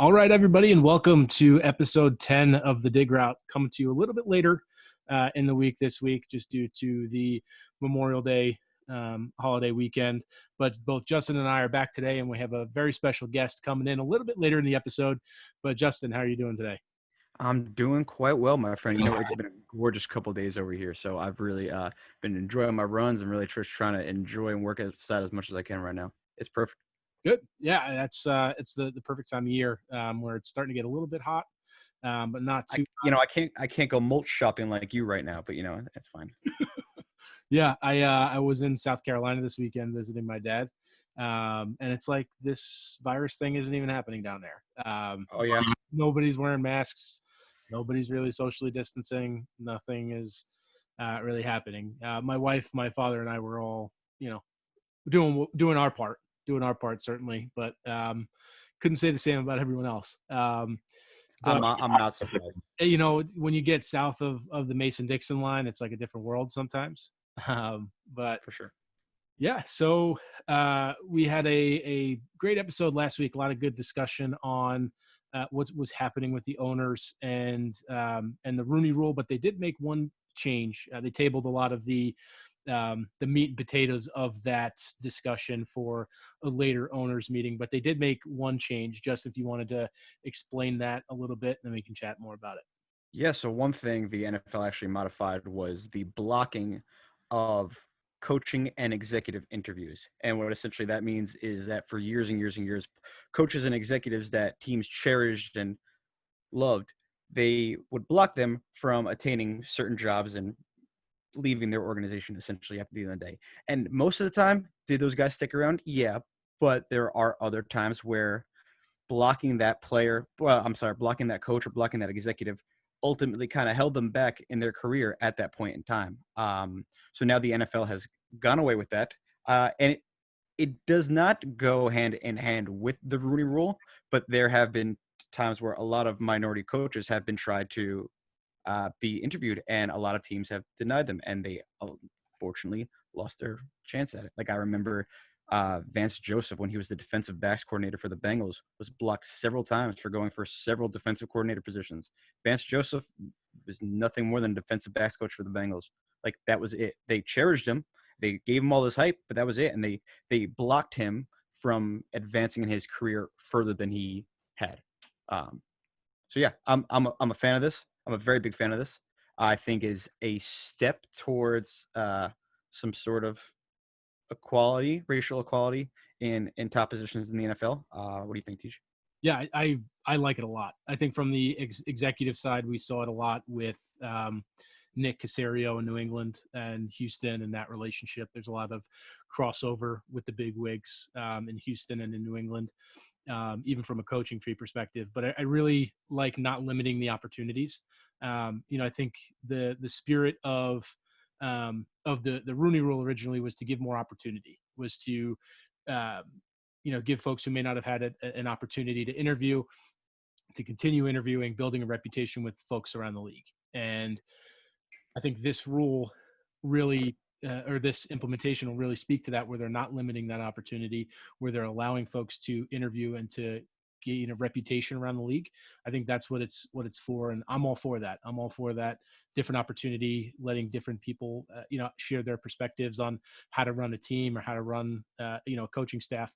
All right, everybody, and welcome to episode 10 of the Dig Route, coming to you a little bit later in the week this week, just due to the Memorial Day holiday weekend. But both Justin and I are back today, and we have a very special guest coming in a little bit later in the episode. But Justin, how are you doing today? I'm doing quite well, my friend. It's been a gorgeous couple days over here, so I've really been enjoying my runs and really just trying to enjoy and work outside as much as I can right now. It's perfect. Good. Yeah, that's it's the perfect time of year where it's starting to get a little bit hot, but not I too. I can't go mulch shopping like you right now, but that's fine. Yeah, I was in South Carolina this weekend visiting my dad, and it's like this virus thing isn't even happening down there. Oh yeah. Nobody's wearing masks. Nobody's really socially distancing. Nothing is really happening. My wife, my father, and I were all, doing our part certainly, but couldn't say the same about everyone else. But I'm not surprised. when you get south of the Mason-Dixon line, it's like a different world sometimes. But For sure. yeah, so we had a great episode last week. A lot of good discussion on what was happening with the owners and the Rooney Rule, but they did make one change. They tabled a lot of the meat and potatoes of that discussion for a later owners meeting, but they did make one change. Just if you wanted to explain that a little bit, then we can chat more about it. Yeah, so one thing the NFL actually modified was the blocking of coaching and executive interviews. And what essentially that means is that for years and years and years, coaches and executives that teams cherished and loved, they would block them from attaining certain jobs and leaving their organization essentially at the end of the day. And most of the time, did those guys stick around? Yeah. But there are other times where blocking that coach or blocking that executive ultimately kind of held them back in their career at that point in time. So now the NFL has gone away with that. And it does not go hand in hand with the Rooney Rule, but there have been times where a lot of minority coaches have been tried to be interviewed, and a lot of teams have denied them, and they unfortunately lost their chance at it. Like I remember Vance Joseph, when he was the defensive backs coordinator for the Bengals, was blocked several times for going for several defensive coordinator positions. Vance Joseph was nothing more than a defensive backs coach for the Bengals. Like that was it. They cherished him. They gave him all this hype, but that was it. And they blocked him from advancing in his career further than he had. So yeah, I'm a fan of this. I'm a very big fan of this. I think is a step towards some sort of equality, racial equality in top positions in the NFL. What do you think, Tish? Yeah, I like it a lot. I think from the executive side, we saw it a lot with Nick Caserio in New England and Houston and that relationship. There's a lot of crossover with the big wigs in Houston and in New England, even from a coaching tree perspective. But I really like not limiting the opportunities. I think the spirit of the Rooney Rule originally was to give more opportunity, was to um, give folks who may not have had an opportunity to interview, to continue interviewing, building a reputation with folks around the league. And I think this rule really, or this implementation will really speak to that, where they're not limiting that opportunity, where they're allowing folks to interview and to gain a reputation around the league. I think that's what it's for, and I'm all for that. I'm all for that different opportunity, letting different people, share their perspectives on how to run a team or how to run, a coaching staff.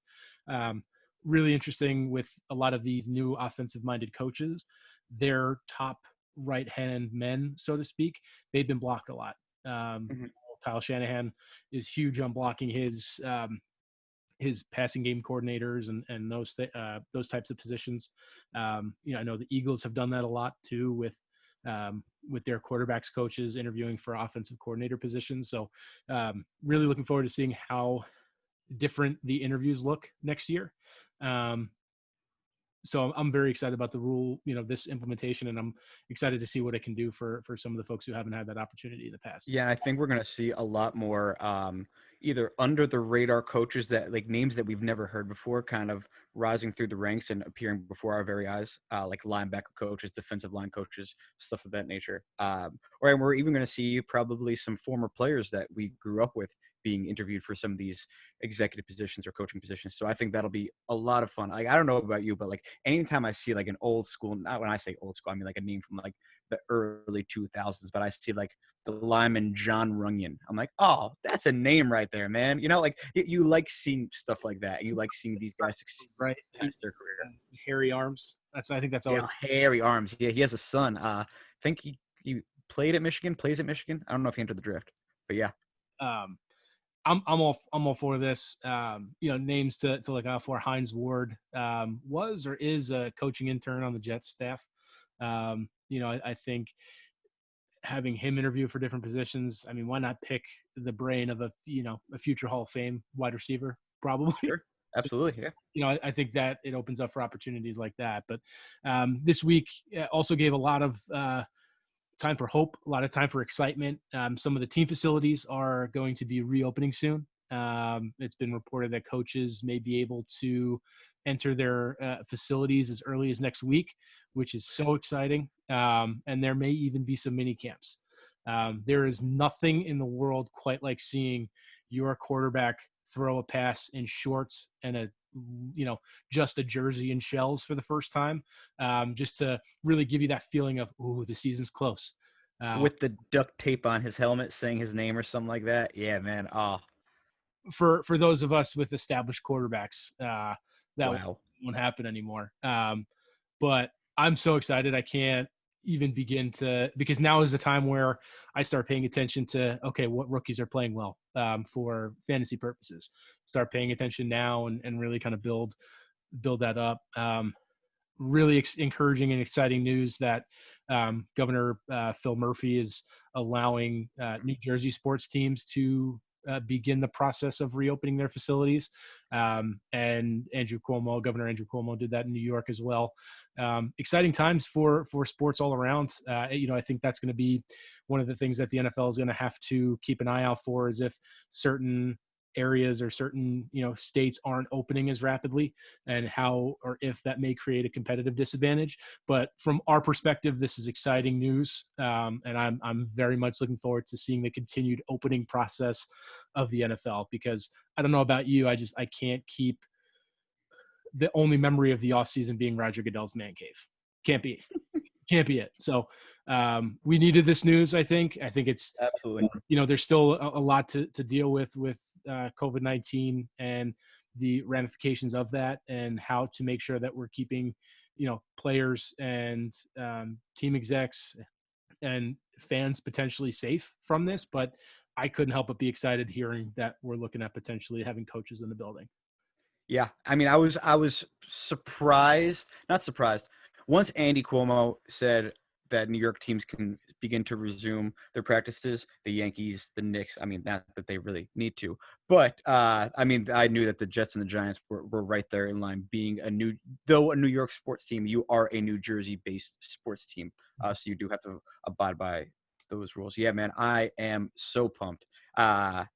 Really interesting with a lot of these new offensive-minded coaches, their top right-hand men, so to speak, they've been blocked a lot. Mm-hmm. Kyle Shanahan is huge on blocking his passing game coordinators and those types of positions. I know the Eagles have done that a lot too with their quarterbacks coaches interviewing for offensive coordinator positions. So really looking forward to seeing how different the interviews look next year. So I'm very excited about the rule, this implementation, and I'm excited to see what it can do for some of the folks who haven't had that opportunity in the past. Yeah, and I think we're going to see a lot more either under the radar coaches, that like names that we've never heard before, kind of rising through the ranks and appearing before our very eyes, like linebacker coaches, defensive line coaches, stuff of that nature. Or we're even going to see probably some former players that we grew up with being interviewed for some of these executive positions or coaching positions. So I think that'll be a lot of fun. Like, I don't know about you, but like anytime I see like an old school, not when I say old school, I mean like a name from like the early 2000s, but I see like the lineman John Runyon. I'm like, oh, that's a name right there, man. You know, like you like seeing stuff like that, and you like seeing these guys succeed right? past their career. Hairy arms. I think that's always Yeah, hairy arms. Yeah, he has a son. I think he played at Michigan, plays at Michigan. I don't know if he entered the draft, but yeah. um I'm all for this. Names to look out for. Hines Ward was or is a coaching intern on the Jets staff. I think having him interview for different positions. I mean, why not pick the brain of a future Hall of Fame wide receiver? Probably. Sure. Absolutely. Yeah. I think that it opens up for opportunities like that. But this week also gave a lot of time for hope, a lot of time for excitement. Some of the team facilities are going to be reopening soon. It's been reported that coaches may be able to enter their facilities as early as next week, which is so exciting. And there may even be some mini camps. There is nothing in the world quite like seeing your quarterback throw a pass in shorts and just a jersey and shells for the first time, just to really give you that feeling of, ooh, the season's close. With the duct tape on his helmet saying his name or something like that. Yeah, man. Oh, for those of us with established quarterbacks, that wow. won't happen anymore. But I'm so excited. I can't even begin to, because now is the time where I start paying attention to, okay, what rookies are playing well for fantasy purposes. Start paying attention now and really kind of build that up. Really encouraging and exciting news that Governor Phil Murphy is allowing New Jersey sports teams to begin the process of reopening their facilities. And Governor Andrew Cuomo did that in New York as well. Exciting times for sports all around. I think that's going to be one of the things that the NFL is going to have to keep an eye out for, is if certain areas or certain states aren't opening as rapidly, and how or if that may create a competitive disadvantage. But from our perspective, this is exciting news, and I'm very much looking forward to seeing the continued opening process of the NFL, because I don't know about you, I can't keep the only memory of the offseason being Roger Goodell's man cave. Can't be it. So we needed this news. I think it's Absolutely. there's still a lot to deal with COVID-19 and the ramifications of that, and how to make sure that we're keeping players and team execs and fans potentially safe from this. But I couldn't help but be excited hearing that we're looking at potentially having coaches in the building. Yeah. I mean, I was surprised, not surprised. Once Andy Cuomo said that New York teams can begin to resume their practices, the Yankees, the Knicks, I mean, not that they really need to, but I mean, I knew that the Jets and the Giants were right there in line. Being a New York sports team, you are a New Jersey-based sports team, so you do have to abide by those rules. Yeah, man, I am so pumped. I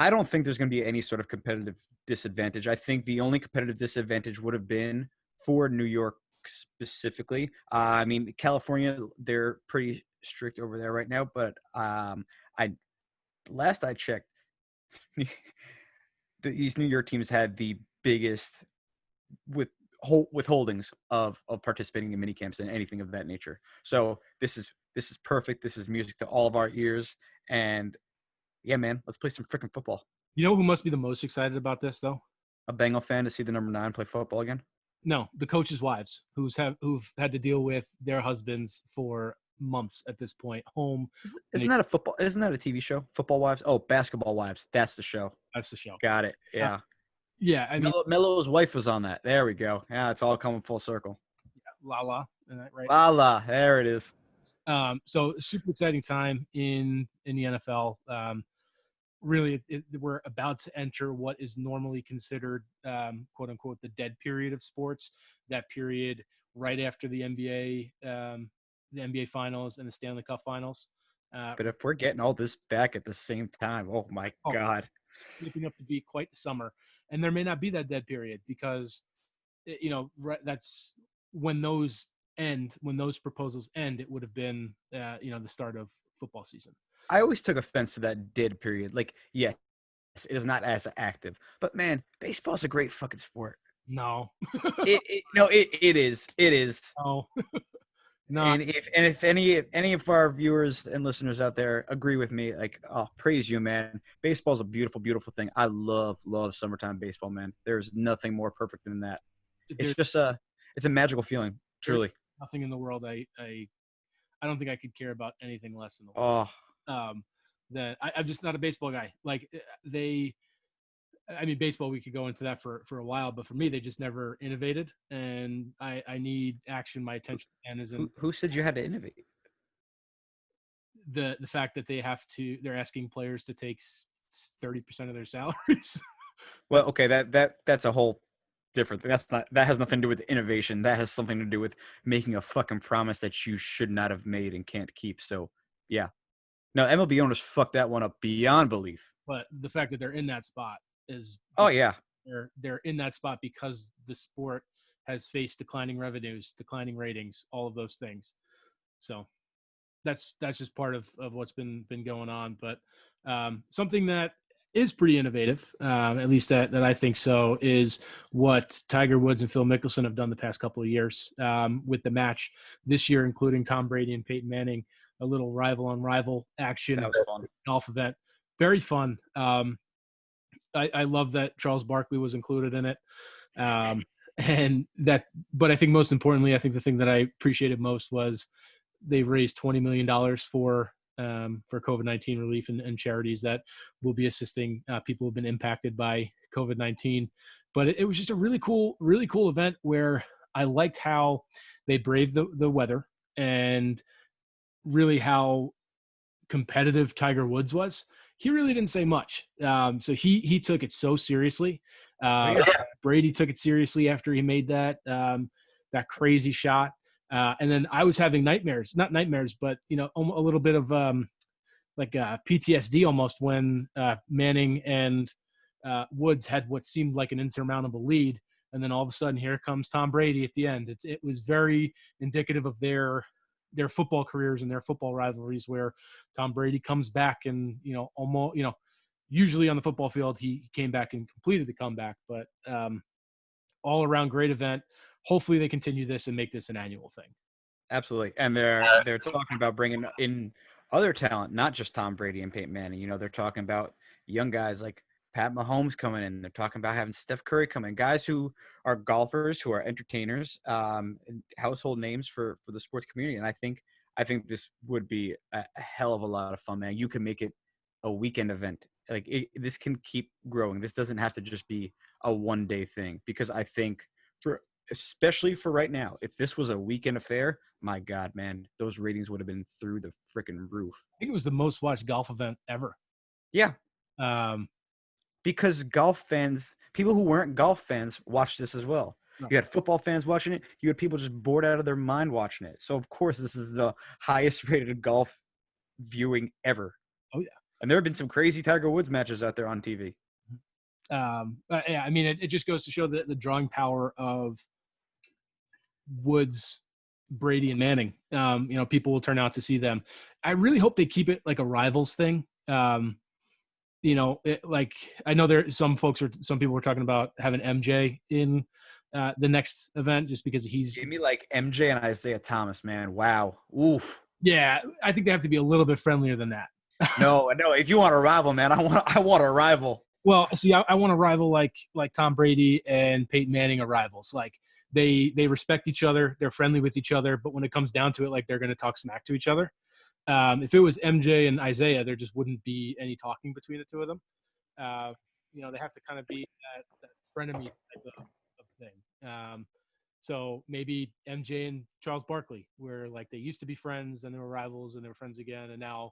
don't think there's going to be any sort of competitive disadvantage. I think the only competitive disadvantage would have been for New York specifically. I mean, California, they're pretty strict over there right now, but last I checked, these New York teams had the biggest withholdings of participating in mini camps and anything of that nature. So this is perfect. This is music to all of our ears, and yeah, man, let's play some freaking football. You know who must be the most excited about this, though? A Bengal fan to see the number 9 play football again? No, the coaches' wives who've had to deal with their husbands for months at this point, home. Isn't that a football? Isn't that a TV show? Football Wives? Oh, Basketball Wives. That's the show. That's the show. Got it. Yeah. Yeah, I mean, Melo's wife was on that. There we go. Yeah, it's all coming full circle. Lala, right? Lala, there it is. So super exciting time in the NFL. Really, we're about to enter what is normally considered, quote unquote, the dead period of sports. That period right after the NBA finals and the Stanley Cup finals. But if we're getting all this back at the same time, oh my God. It's shaping up to be quite the summer. And there may not be that dead period, because, that's when those proposals end, it would have been, the start of football season. I always took offense to that did period. Like, yes, it is not as active, but man, baseball's a great fucking sport. No, It is. It is. no, no. And if any of our viewers and listeners out there agree with me, like, oh, praise you, man. Baseball's a beautiful, beautiful thing. I love summertime baseball, man. There's nothing more perfect than that. It's There's, just it's a magical feeling, there's truly. nothing in the world I don't think I could care about anything less in the world. Oh, That I'm just not a baseball guy. Like I mean, baseball, we could go into that for a while, but for me, they just never innovated, and I need action. My attention span is in who said you had to innovate? the fact that they're asking players to take 30% of their salaries. Well, okay, that's a whole different thing. That has nothing to do with innovation. That has something to do with making a fucking promise that you should not have made and can't keep. So, yeah. No, MLB owners fucked that one up beyond belief. But the fact that they're in that spot is Oh yeah, they're in that spot because the sport has faced declining revenues, declining ratings, all of those things. So that's just part of what's been going on. But something that is pretty innovative, at least that I think so, is what Tiger Woods and Phil Mickelson have done the past couple of years with the match this year, including Tom Brady and Peyton Manning, a little rival on rival action that was fun. golf event. Very fun. I love that Charles Barkley was included in it. And that, but I think most importantly, I think the thing that I appreciated most was they've raised $20 million for COVID-19 relief and charities that will be assisting people who've been impacted by COVID-19. But it was just a really cool event where I liked how they braved the weather and really how competitive Tiger Woods was. He really didn't say much. So he took it so seriously. Brady took it seriously after he made that crazy shot. And then I was having nightmares, not nightmares, but, a little bit of PTSD almost when Manning and Woods had what seemed like an insurmountable lead. And then all of a sudden, here comes Tom Brady at the end. It was very indicative of their football careers and their football rivalries, where Tom Brady comes back and, almost, usually on the football field, he came back and completed the comeback, but all around great event. Hopefully they continue this and make this an annual thing. Absolutely. And they're talking about bringing in other talent, not just Tom Brady and Peyton Manning. They're talking about young guys like Pat Mahomes coming in. They're talking about having Steph Curry come in, guys who are golfers, who are entertainers, and household names for the sports community. And I think this would be a hell of a lot of fun, man. You can make it a weekend event. Like this can keep growing. This doesn't have to just be a one-day thing, because I think especially for right now, if this was a weekend affair, my God, man, those ratings would have been through the freaking roof. I think it was the most watched golf event ever. Yeah. Because golf fans, people who weren't golf fans, watched this as well. Right. You had football fans watching it. You had people just bored out of their mind watching it. So, of course, this is the highest rated golf viewing ever. Oh, yeah. And there have been some crazy Tiger Woods matches out there on TV. Yeah, I mean, it just goes to show the drawing power of Woods, Brady, and Manning. People will turn out to see them. I really hope they keep it like a rivals thing. I know some people were talking about having MJ in the next event just because he's. Give me like MJ and Isaiah Thomas, man. Wow. Oof. Yeah, I think they have to be a little bit friendlier than that. No. If you want a rival, man, I want a rival. Well, see, I want a rival like Tom Brady and Peyton Manning are rivals. Like they respect each other, they're friendly with each other, but when it comes down to it, like they're going to talk smack to each other. If it was MJ and Isaiah, there just wouldn't be any talking between the two of them. They have to kind of be that frenemy type of thing. So maybe MJ and Charles Barkley, where like they used to be friends and they were rivals and they were friends again, and now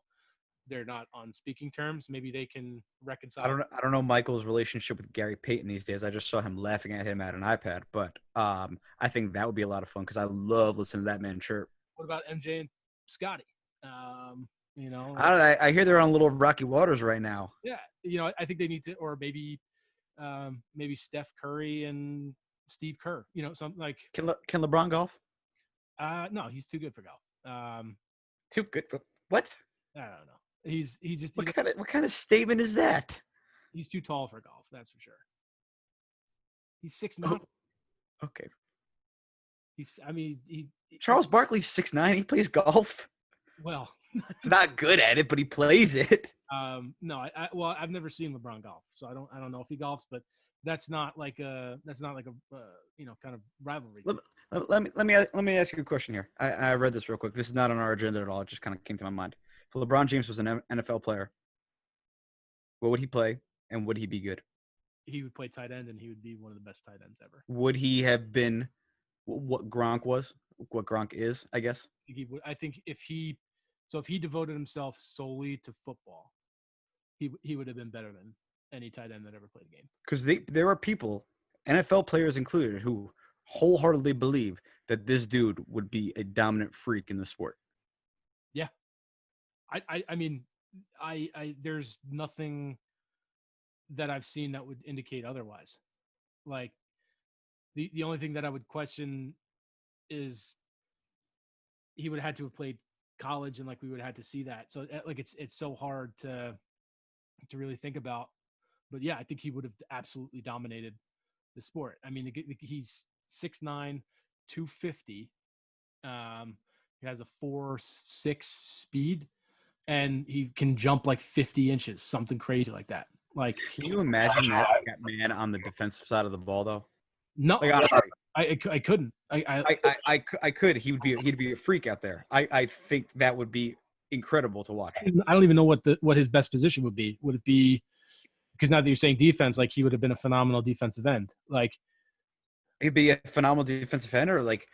they're not on speaking terms. Maybe they can reconcile. I don't know Michael's relationship with Gary Payton these days. I just saw him laughing at him at an iPad, but I think that would be a lot of fun because I love listening to that man chirp. What about MJ and Scotty? I hear they're on little rocky waters right now. Yeah, I think they need to, or maybe Steph Curry and Steve Kerr. Something like. Can LeBron golf? No, he's too good for golf. Too good for what? I don't know. He just What kind of statement is that? he's too tall for golf. That's for sure. He's 6'9". Okay. He Charles Barkley's 6'9". He plays golf. well, He's not good at it, but he plays it. no, I've never seen LeBron golf, so I don't know if he golfs, but that's not like a kind of rivalry. Let me ask you a question here. I read this real quick. This is not on our agenda at all. It just kind of came to my mind. If LeBron James was an NFL player, what would he play, and would he be good? He would play tight end, and he would be one of the best tight ends ever. Would he have been what Gronk was? What Gronk is, I guess. He would. I think if he devoted himself solely to football, he would have been better than any tight end that ever played a game. Because there are people, NFL players included, who wholeheartedly believe that this dude would be a dominant freak in the sport. Yeah, I mean, there's nothing that I've seen that would indicate otherwise. Like the only thing that I would question is he would have had to have played college, and like we would have had to see that. So like it's so hard to really think about. But yeah, I think he would have absolutely dominated the sport. I mean, he's 6'9", 250. He has a 4.6 speed, and he can jump like 50 inches, something crazy like that. Like, can you imagine that man on the defensive side of the ball, though? No, like, honestly, I couldn't. I could. He'd be a freak out there. I think that would be incredible to watch. I don't even know what his best position would be. Would it be, because now that you're saying defense, like he would have been a phenomenal defensive end. Like he'd be a phenomenal defensive end, or like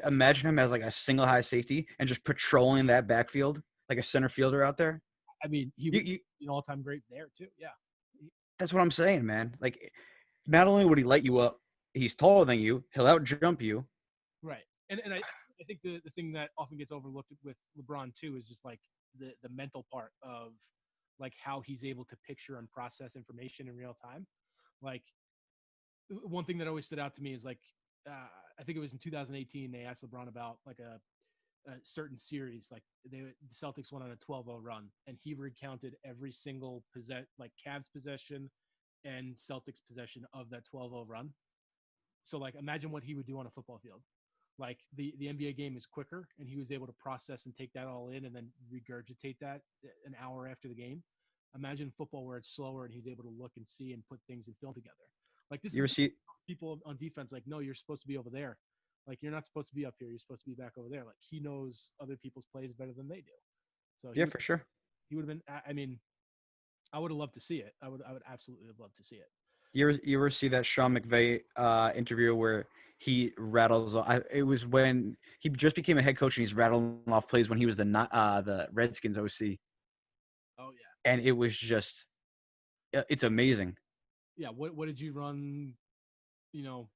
imagine him as like a single high safety and just patrolling that backfield like a center fielder out there. I mean, he would be an all-time great there too. Yeah, that's what I'm saying, man. Like, not only would he light you up, he's taller than you. He'll out-jump you. Right. And I think the thing that often gets overlooked with LeBron too is just like the mental part of like how he's able to picture and process information in real time. Like one thing that always stood out to me is like I think it was in 2018 they asked LeBron about like a certain series, like the Celtics went on a 12-0 run, and he recounted every single like Cavs possession and Celtics possession of that 12-0 run. So like imagine what he would do on a football field. Like the NBA game is quicker, and he was able to process and take that all in and then regurgitate that an hour after the game. Imagine football where it's slower and he's able to look and see and put things in film together. Like this, people on defense like, no, you're supposed to be over there. Like you're not supposed to be up here. You're supposed to be back over there. Like he knows other people's plays better than they do. So yeah, for sure. He would have been. I mean, I would have loved to see it. I would absolutely have loved to see it. You ever see that Sean McVay interview where he rattles? It was when he just became a head coach and he's rattling off plays when he was the Redskins OC. Oh yeah. And it was just, it's amazing. Yeah. What did you run? You know,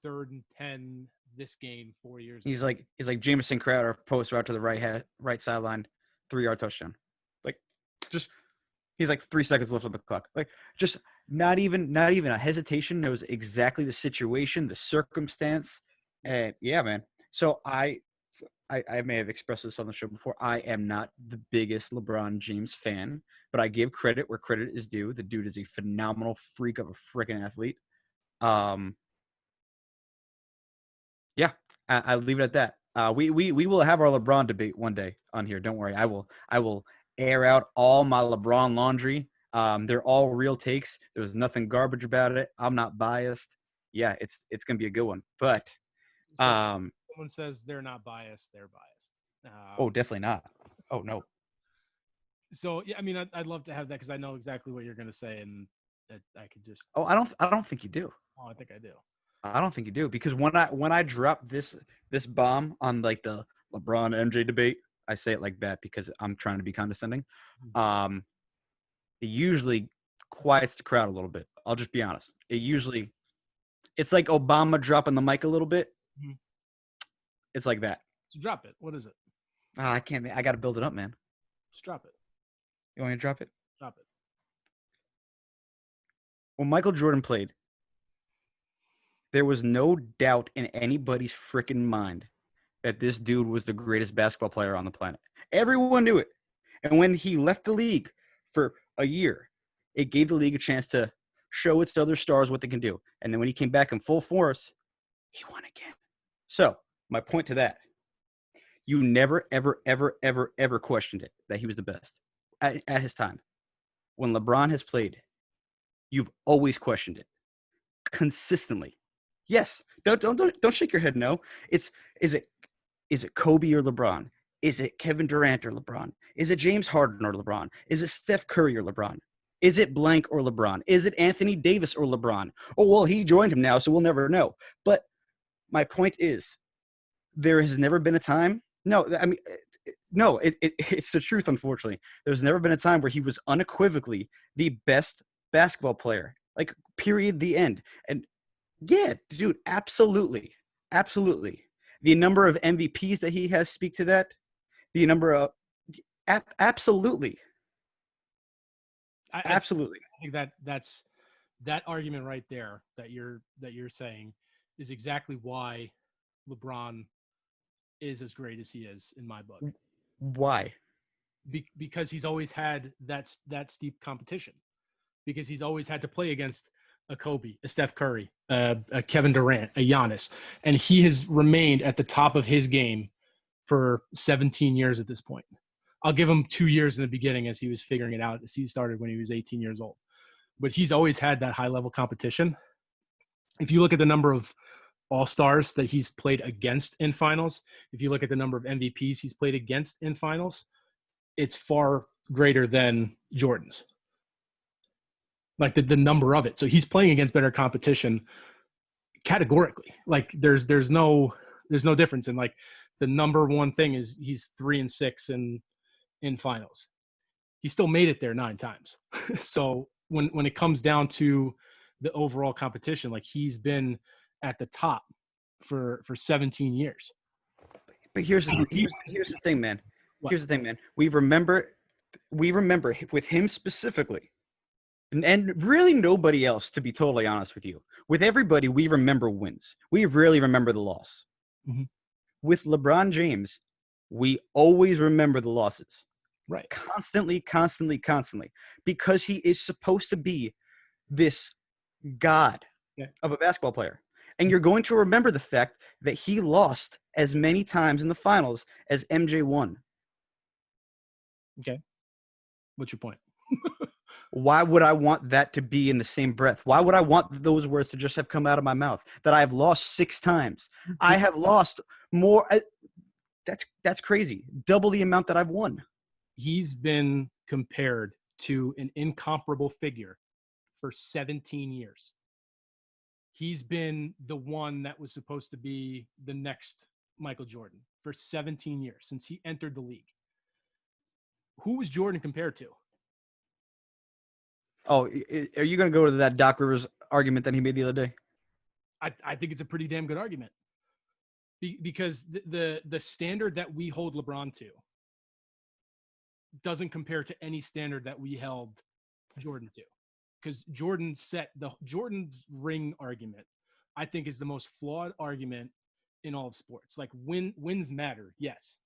3rd and 10 this game 4 years ago. He's like Jamison Crowder, post route to the right sideline, 3-yard touchdown. Like, just he's like 3 seconds left on the clock. Like, just not even a hesitation. Knows exactly the situation, the circumstance, and yeah, man. So I may have expressed this on the show before. I am not the biggest LeBron James fan, but I give credit where credit is due. The dude is a phenomenal freak of a freaking athlete. Yeah, I'll leave it at that. We will have our LeBron debate one day on here. Don't worry. I will air out all my LeBron laundry. They're all real takes. There's nothing garbage about it. I'm not biased. Yeah, it's gonna be a good one. But someone says they're not biased. They're biased. Oh, definitely not. Oh no. So yeah, I mean, I'd love to have that because I know exactly what you're gonna say, and that I could just. Oh, I don't think you do. Oh, I think I do. I don't think you do, because when I drop this bomb on like the LeBron MJ debate, I say it like that because I'm trying to be condescending. It usually quiets the crowd a little bit. I'll just be honest. It's like Obama dropping the mic a little bit. Mm-hmm. It's like that. So drop it. What is it? I can't. I got to build it up, man. Just drop it. You want me to drop it? Drop it. When Michael Jordan played, there was no doubt in anybody's freaking mind that this dude was the greatest basketball player on the planet. Everyone knew it. And when he left the league for a year, it gave the league a chance to show its other stars what they can do. And then when he came back in full force, he won again. So my point to that, you never, ever, ever, ever, ever questioned it that he was the best at his time. When LeBron has played, you've always questioned it consistently. Yes. Don't shake your head. No. Is it Kobe or LeBron? Is it Kevin Durant or LeBron? Is it James Harden or LeBron? Is it Steph Curry or LeBron? Is it blank or LeBron? Is it Anthony Davis or LeBron? Oh, well, he joined him now, so we'll never know. But my point is, there has never been a time. No, I mean, no, it's the truth, unfortunately. There's never been a time where he was unequivocally the best basketball player. Like, period, the end. And yeah, dude, absolutely. Absolutely. The number of MVPs that he has speak to that. The number of absolutely. Absolutely. I think that's that argument right there that you're saying is exactly why LeBron is as great as he is in my book. Why? Because he's always had that steep competition. Because he's always had to play against a Kobe, a Steph Curry, a Kevin Durant, a Giannis, and he has remained at the top of his game for 17 years at this point. I'll give him 2 years in the beginning as he was figuring it out, as he started when he was 18 years old. But he's always had that high-level competition. If you look at the number of all-stars that he's played against in finals, if you look at the number of MVPs he's played against in finals, it's far greater than Jordan's. Like the number of it. So he's playing against better competition categorically. Like there's no difference. And like the number one thing is he's 3-6 in finals. He still made it there 9 times. So when it comes down to the overall competition, like he's been at the top for 17 years. But here's the thing, man. What? Here's the thing, man. We remember with him specifically, and really nobody else, to be totally honest with you. With everybody, we remember wins. We rarely remember the loss. Mm-hmm. With LeBron James, we always remember the losses. Right. Constantly, because he is supposed to be this god of a basketball player. And you're going to remember the fact that he lost as many times in the finals as MJ won. Okay. What's your point? Why would I want that to be in the same breath? Why would I want those words to just have come out of my mouth? That I have lost 6 times. I have lost more. That's crazy. Double the amount that I've won. He's been compared to an incomparable figure for 17 years. He's been the one that was supposed to be the next Michael Jordan for 17 years since he entered the league. Who was Jordan compared to? Oh, are you going to go to that Doc Rivers argument that he made the other day? I think it's a pretty damn good argument. Because the standard that we hold LeBron to doesn't compare to any standard that we held Jordan to. Because Jordan's ring argument, I think, is the most flawed argument in all of sports. Like wins matter, yes.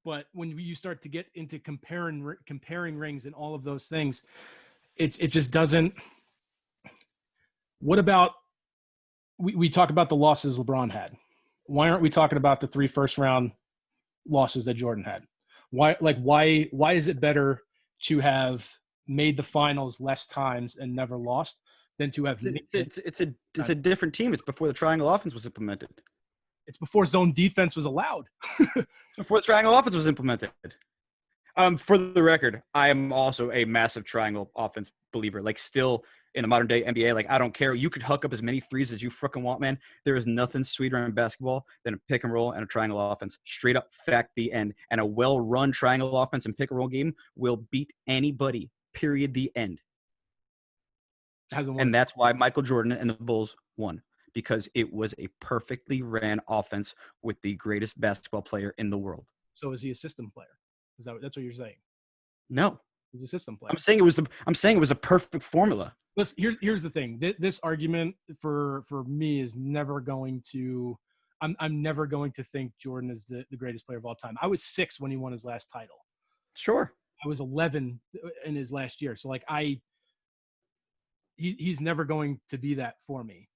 But when you start to get into comparing rings and all of those things, it just doesn't. What about we talk about the losses LeBron had? Why aren't we talking about the 3 first-round losses that Jordan had? Why is it better to have made the finals less times and never lost than to have? It's a different team. It's before the triangle offense was implemented. It's before zone defense was allowed. It's before the triangle offense was implemented. For the record, I am also a massive triangle offense believer. Like, still in the modern day NBA, like, I don't care. You could huck up as many threes as you freaking want, man. There is nothing sweeter in basketball than a pick and roll and a triangle offense. Straight up fact, the end. And a well-run triangle offense and pick and roll game will beat anybody. Period. The end. And that's why Michael Jordan and the Bulls won. Because it was a perfectly ran offense with the greatest basketball player in the world. So is he a system player? That's what you're saying? No, he's a system player. I'm saying it was a perfect formula. Listen, here's the thing. This argument for me is never going to. I'm never going to think Jordan is the greatest player of all time. I was 6 when he won his last title. Sure. I was 11 in his last year. So like he's never going to be that for me.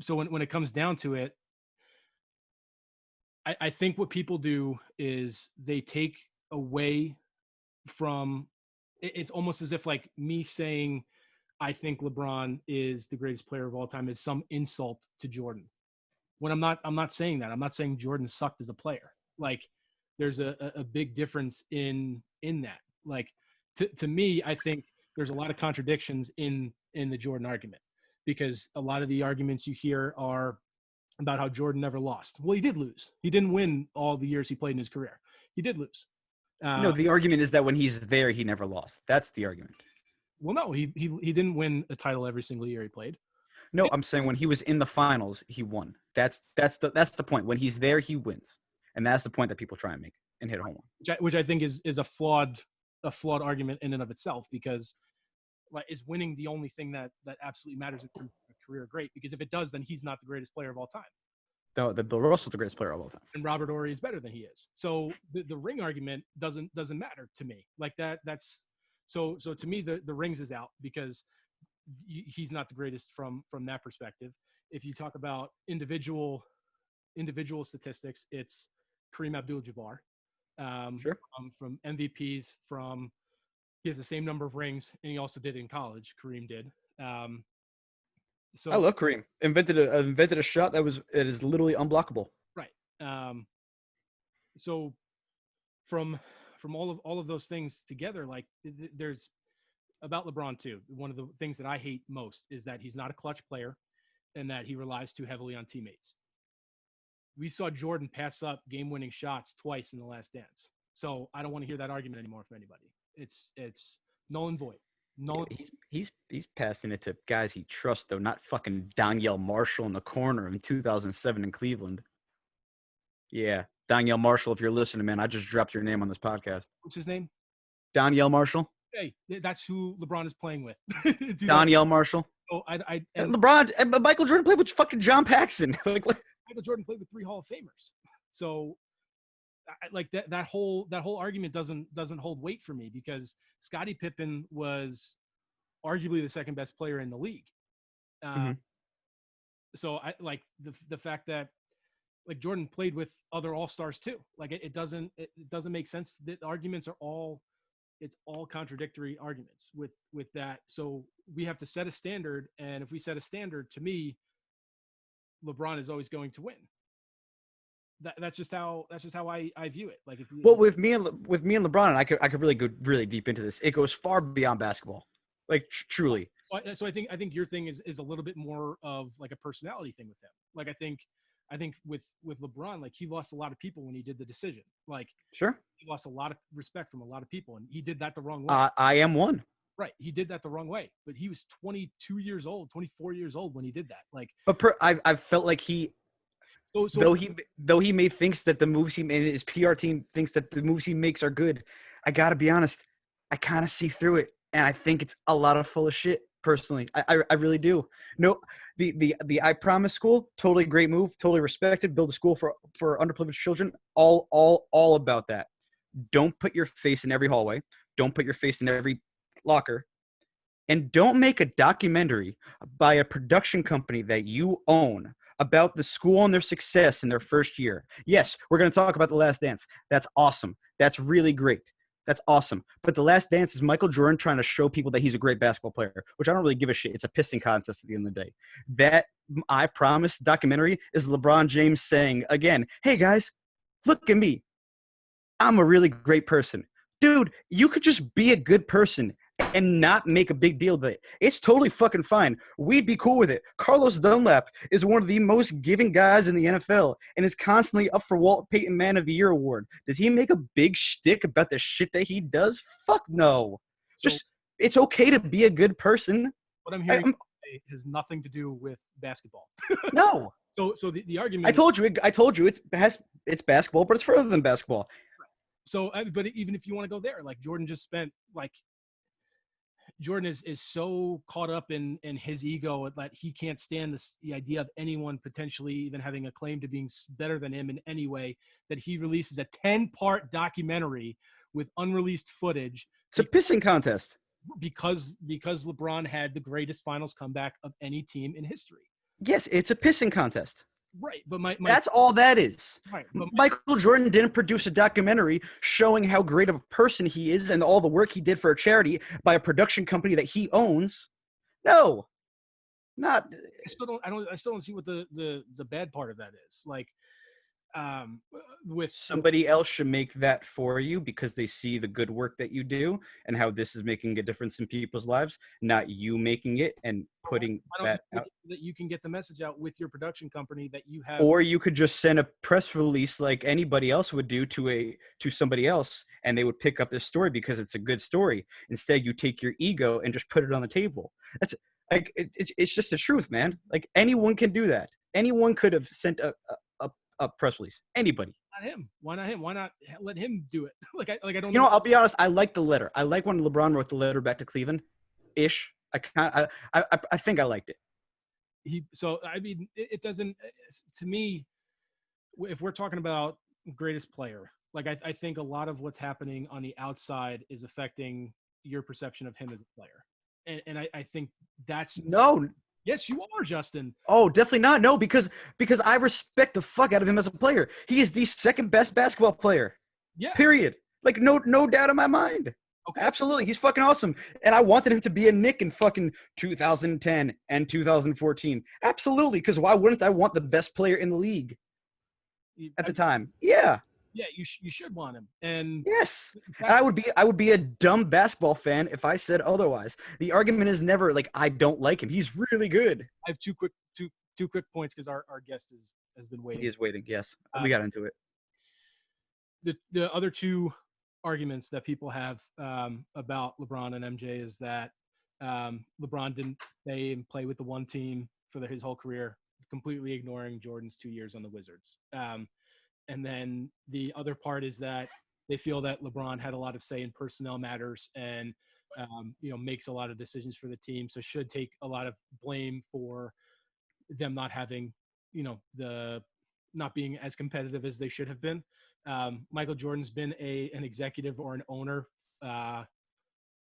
So when it comes down to it, I think what people do is they take away from it's almost as if like me saying I think LeBron is the greatest player of all time is some insult to Jordan. When I'm not saying that. I'm not saying Jordan sucked as a player. Like there's a big difference in that. Like to me, I think there's a lot of contradictions in the Jordan argument, because a lot of the arguments you hear are about how Jordan never lost. Well, he did lose. He didn't win all the years he played in his career. He did lose. No, the argument is that when he's there, he never lost. That's the argument. Well, no, he didn't win a title every single year he played. No, I'm saying when he was in the finals, he won. That's the point. When he's there, he wins, and that's the point that people try and make and hit home run. Which I think is a flawed argument in and of itself, because like, is winning the only thing that absolutely matters in a career great? Because if it does, then he's not the greatest player of all time. The Bill Russell's the greatest player of all time, and Robert Horry is better than he is. So the ring argument doesn't matter to me. Like that's so to me the rings is out, because he's not the greatest from that perspective. If you talk about individual statistics, it's Kareem Abdul-Jabbar. Sure. From MVPs, he has the same number of rings, and he also did it in college. Kareem did. So I love Kareem. Invented a shot that is literally unblockable. Right. So from all of those things together, like there's about LeBron too. One of the things that I hate most is that he's not a clutch player, and that he relies too heavily on teammates. We saw Jordan pass up game-winning shots twice in The Last Dance. So I don't want to hear that argument anymore from anybody. It's null and void. He's passing it to guys he trusts, though, not fucking Danielle Marshall in the corner in 2007 in Cleveland. Yeah, Danielle Marshall, if you're listening, man, I just dropped your name on this podcast. What's his name? Danielle Marshall. Hey, that's who LeBron is playing with. Danielle Marshall. Oh, and LeBron and Michael Jordan played with fucking John Paxson. Like what? Michael Jordan played with 3 Hall of Famers. So like that whole argument doesn't hold weight for me, because Scottie Pippen was arguably the second best player in the league. So I like the fact that like Jordan played with other all-stars too. Like it doesn't make sense. The arguments are all contradictory arguments with that. So we have to set a standard, and if we set a standard, to me, LeBron is always going to win. That's just how I view it. Like with me and LeBron, and I could really go really deep into this. It goes far beyond basketball, like truly. So I think your thing is a little bit more of like a personality thing with him. Like I think with LeBron, like he lost a lot of people when he did the decision. Like sure, he lost a lot of respect from a lot of people, and he did that the wrong way. I am one. Right, he did that the wrong way, but he was 22 years old, 24 years old when he did that. Like, but I've felt like he. So though he may thinks that the moves he made, his PR team thinks that the moves he makes are good, I gotta be honest, I kind of see through it, and I think it's a lot of full of shit. Personally, I really do. No, the I Promise school, totally great move, totally respected. Build a school for underprivileged children. All about that. Don't put your face in every hallway. Don't put your face in every locker. And don't make a documentary by a production company that you own about the school and their success in their first year. Yes, we're going to talk about The Last Dance. That's awesome. That's really great. That's awesome. But The Last Dance is Michael Jordan trying to show people that he's a great basketball player, which I don't really give a shit. It's a pissing contest at the end of the day. That I Promise documentary is LeBron James saying, again, hey, guys, look at me. I'm a really great person. Dude, you could just be a good person and not make a big deal of it. It's totally fucking fine. We'd be cool with it. Carlos Dunlap is one of the most giving guys in the NFL and is constantly up for Walt Payton Man of the Year award. Does he make a big shtick about the shit that he does? Fuck no. Just it's okay to be a good person. What I'm hearing has nothing to do with basketball. No. So the argument. I told you it's basketball, but it's further than basketball. So, but even if you want to go there, like Jordan just spent like. Jordan is so caught up in his ego that he can't stand the idea of anyone potentially even having a claim to being better than him in any way, that he releases a 10-part documentary with unreleased footage. It's a pissing contest. Because LeBron had the greatest finals comeback of any team in history. Yes, it's a pissing contest. Right, but my that's all that is. Right, but Michael Jordan didn't produce a documentary showing how great of a person he is and all the work he did for a charity by a production company that he owns. No, not. I still don't see what the bad part of that is. Like, with somebody else should make that for you because they see the good work that you do and how this is making a difference in people's lives, not you making it and putting that out. That you can get the message out with your production company that you have. Or you could just send a press release like anybody else would do to somebody else, and they would pick up this story because it's a good story. Instead, you take your ego and just put it on the table. That's like it's just the truth, man. Like anyone can do that. Anyone could have sent a press release. Anybody. Not him. Why not him? Why not let him do it? I don't. You know, I'll be honest. I like the letter. I like when LeBron wrote the letter back to Cleveland. Ish. I think I liked it. It doesn't. To me, if we're talking about greatest player, like I think a lot of what's happening on the outside is affecting your perception of him as a player, and I think that's no. Yes, you are, Justin. Oh, definitely not. No, because I respect the fuck out of him as a player. He is the second best basketball player. Yeah. Period. Like no doubt in my mind. Okay. Absolutely. He's fucking awesome. And I wanted him to be a Knick in fucking 2010 and 2014. Absolutely. Because why wouldn't I want the best player in the league at the time? Yeah. Yeah, you should want him. And yes, and I would be a dumb basketball fan if I said otherwise. The argument is never like I don't like him. He's really good. I have two quick points because our guest has been waiting. He is waiting. Yes, we got into it. The other two arguments that people have about LeBron and MJ is that LeBron didn't stay and play with the one team for his whole career, completely ignoring Jordan's 2 years on the Wizards. And then the other part is that they feel that LeBron had a lot of say in personnel matters and, makes a lot of decisions for the team. So should take a lot of blame for them not having, not being as competitive as they should have been. Michael Jordan's been an executive or an owner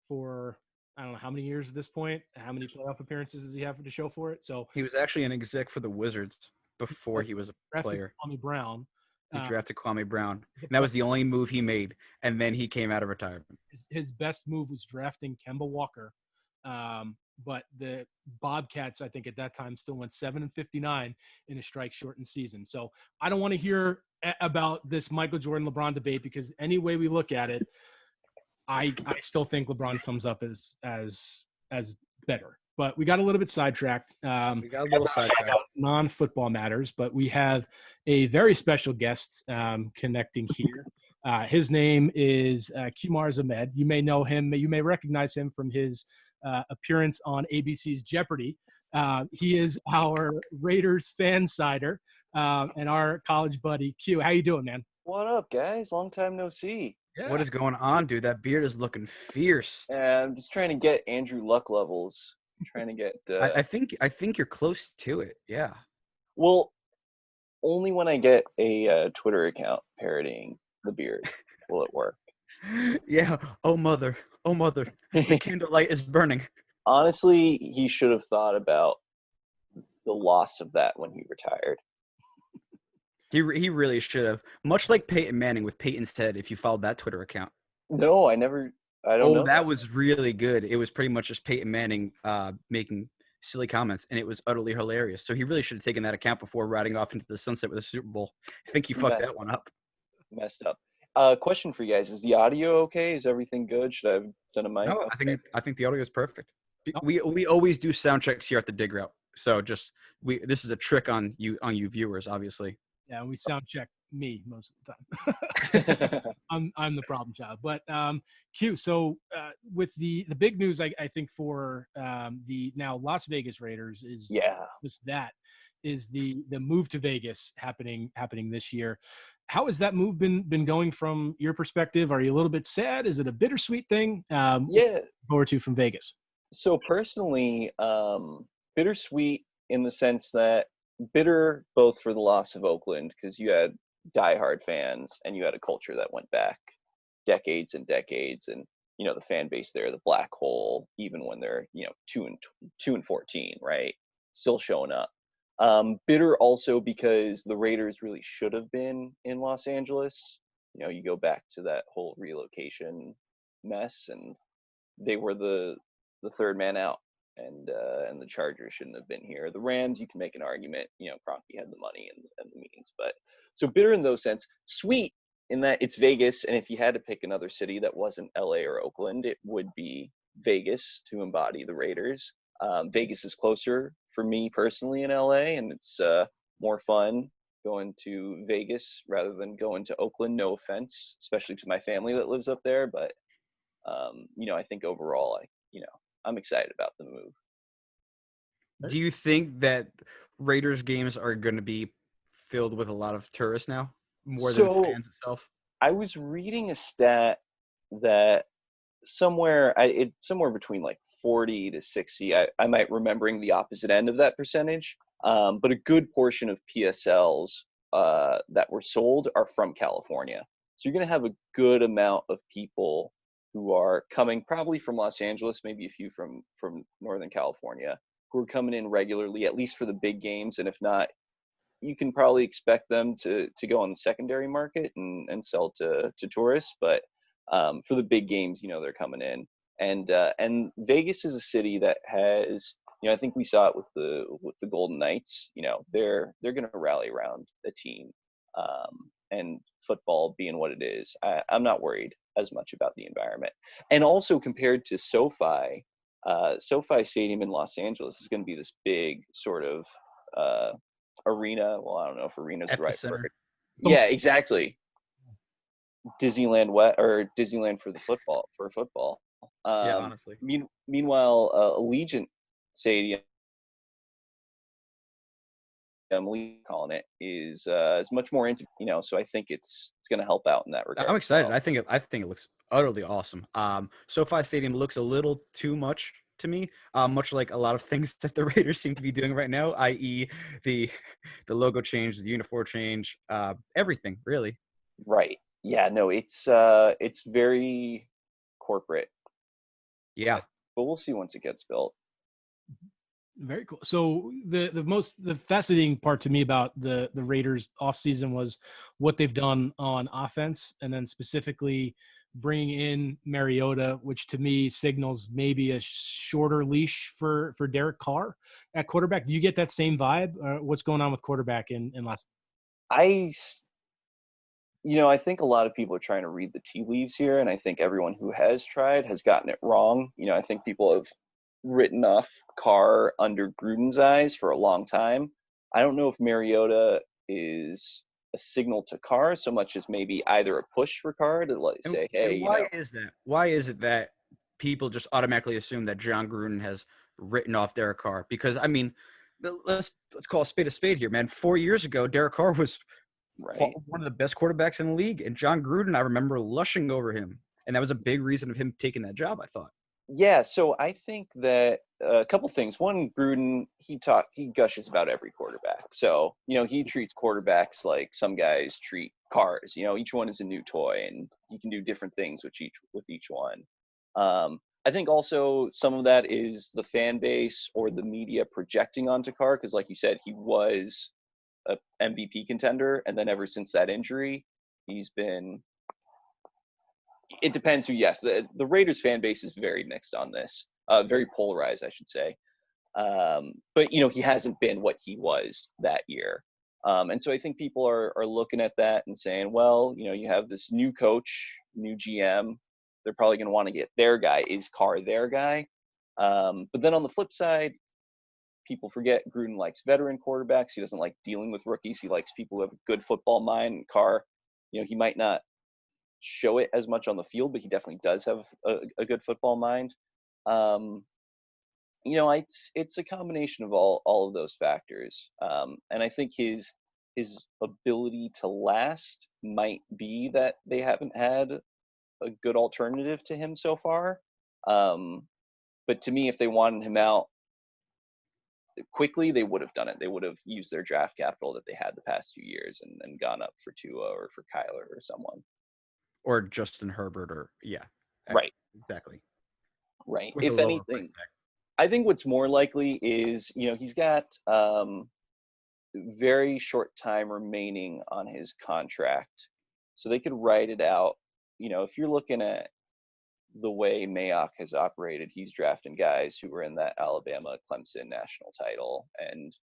for I don't know how many years at this point. How many playoff appearances does he have to show for it? So he was actually an exec for the Wizards before he was a player. Kwame Brown. He drafted Kwame Brown. And that was the only move he made. And then he came out of retirement. His best move was drafting Kemba Walker. But the Bobcats, I think at that time, still went 7-59 in a strike-shortened season. So I don't want to hear about this Michael Jordan-LeBron debate because any way we look at it, I still think LeBron comes up as better. But we got a little bit sidetracked. We got a little sidetracked. Non-football matters, but we have a very special guest connecting here. His name is Quemars Ahmed. You may know him. You may recognize him from his appearance on ABC's Jeopardy. He is our Raiders Fansider and our college buddy, Q. How you doing, man? What up, guys? Long time no see. Yeah. What is going on, dude? That beard is looking fierce. I'm just trying to get Andrew Luck levels. Trying to get. I think you're close to it. Yeah. Well, only when I get a Twitter account parodying the beard will it work. Yeah. Oh mother. The candlelight is burning. Honestly, he should have thought about the loss of that when he retired. He really should have. Much like Peyton Manning with Peyton's head. If you followed that Twitter account. No, I don't know. Oh, that was really good. It was pretty much just Peyton Manning making silly comments, and it was utterly hilarious. So he really should have taken that account before riding off into the sunset with the Super Bowl. I think he fucked that one up. Messed up. Question for you guys: is the audio okay? Is everything good? Should I have done a mic? No, okay. I think the audio is perfect. We always do sound checks here at the Dig Route. So this is a trick on you viewers, obviously. Yeah, we sound check me most of the time. I'm the problem child. But Q, so with the big news, I think for the now Las Vegas Raiders is the move to Vegas happening this year. How has that move been going from your perspective? Are you a little bit sad? Is it a bittersweet thing? Forward to from Vegas. So personally, bittersweet in the sense that bitter both for the loss of Oakland because you had diehard fans and you had a culture that went back decades and decades, and the fan base there, the black hole, even when they're 2-14, right, still showing up. Bitter also because the Raiders really should have been in Los Angeles. You go back to that whole relocation mess, and they were the third man out, and the Chargers shouldn't have been here. The Rams, you can make an argument. Kroenke had the money and the means, but so bitter in those sense. Sweet in that it's Vegas, and if you had to pick another city that wasn't LA or Oakland, it would be Vegas to embody the Raiders. Vegas is closer for me personally in LA, and it's more fun going to Vegas rather than going to Oakland. No offense, especially to my family that lives up there, but I think overall, I'm excited about the move. Do you think that Raiders games are going to be filled with a lot of tourists now, more than fans itself? I was reading a stat that somewhere between like 40 to 60. I might remembering the opposite end of that percentage, but a good portion of PSLs that were sold are from California. So you're going to have a good amount of people who are coming probably from Los Angeles, maybe a few from Northern California, who are coming in regularly, at least for the big games. And if not, you can probably expect them to go on the secondary market and sell to tourists. But for the big games, they're coming in. And Vegas is a city that has, I think we saw it with the Golden Knights. They're going to rally around a team, and football being what it is, I'm not worried as much about the environment. And also compared to SoFi Stadium in Los Angeles is going to be this big sort of arena. Well, I don't know if arena's the right word. Yeah, exactly. Disneyland or Disneyland for football. Yeah, honestly. Meanwhile, Allegiant Stadium, calling it, is much more into, so I think it's going to help out in that regard. I'm excited. I think it looks utterly awesome. SoFi Stadium looks a little too much to me, much like a lot of things that the Raiders seem to be doing right now, i.e. the logo change, the uniform change, everything really. Right. Yeah, no, it's very corporate. Yeah. But we'll see once it gets built. Very cool. So the fascinating part to me about the Raiders offseason was what they've done on offense, and then specifically bringing in Mariota, which to me signals maybe a shorter leash for Derek-Carr at quarterback. Do you get that same vibe? What's going on with quarterback in Las Vegas? I think a lot of people are trying to read the tea leaves here, and I think everyone who has tried has gotten it wrong. I think people have written off Carr under Gruden's eyes for a long time. I don't know if Mariota is a signal to Carr so much as maybe either a push for Carr to say, hey, why is that? Why is it that people just automatically assume that John Gruden has written off Derek Carr? Because I mean, let's call a spade here, man. 4 years ago, Derek Carr was one of the best quarterbacks in the league, and John Gruden, I remember lushing over him, and that was a big reason of him taking that job, I thought. Yeah, so I think that a couple things. One, Gruden, he gushes about every quarterback. So, he treats quarterbacks like some guys treat cars. Each one is a new toy, and he can do different things with each one. I think also some of that is the fan base or the media projecting onto Carr, because like you said, he was a MVP contender, and then ever since that injury, he's been. It depends who. Yes, the Raiders fan base is very mixed on this, very polarized, I should say. But he hasn't been what he was that year, and so I think people are looking at that and saying, well, you have this new coach, new GM. They're probably going to want to get their guy. Is Carr their guy? But then on the flip side, people forget Gruden likes veteran quarterbacks. He doesn't like dealing with rookies. He likes people who have a good football mind. And Carr, he might not show it as much on the field, but he definitely does have a good football mind. It's a combination of all of those factors, and I think his ability to last might be that they haven't had a good alternative to him so far. But to me, if they wanted him out quickly, they would have done it. They would have used their draft capital that they had the past 2 years and gone up for Tua or for Kyler or someone. or Justin Herbert, or Right. exactly. Right. With a If lower price anything, tag. I think what's more likely is, he's got very short time remaining on his contract. So they could write it out. If you're looking at the way Mayock has operated, he's drafting guys who were in that Alabama Clemson national title, and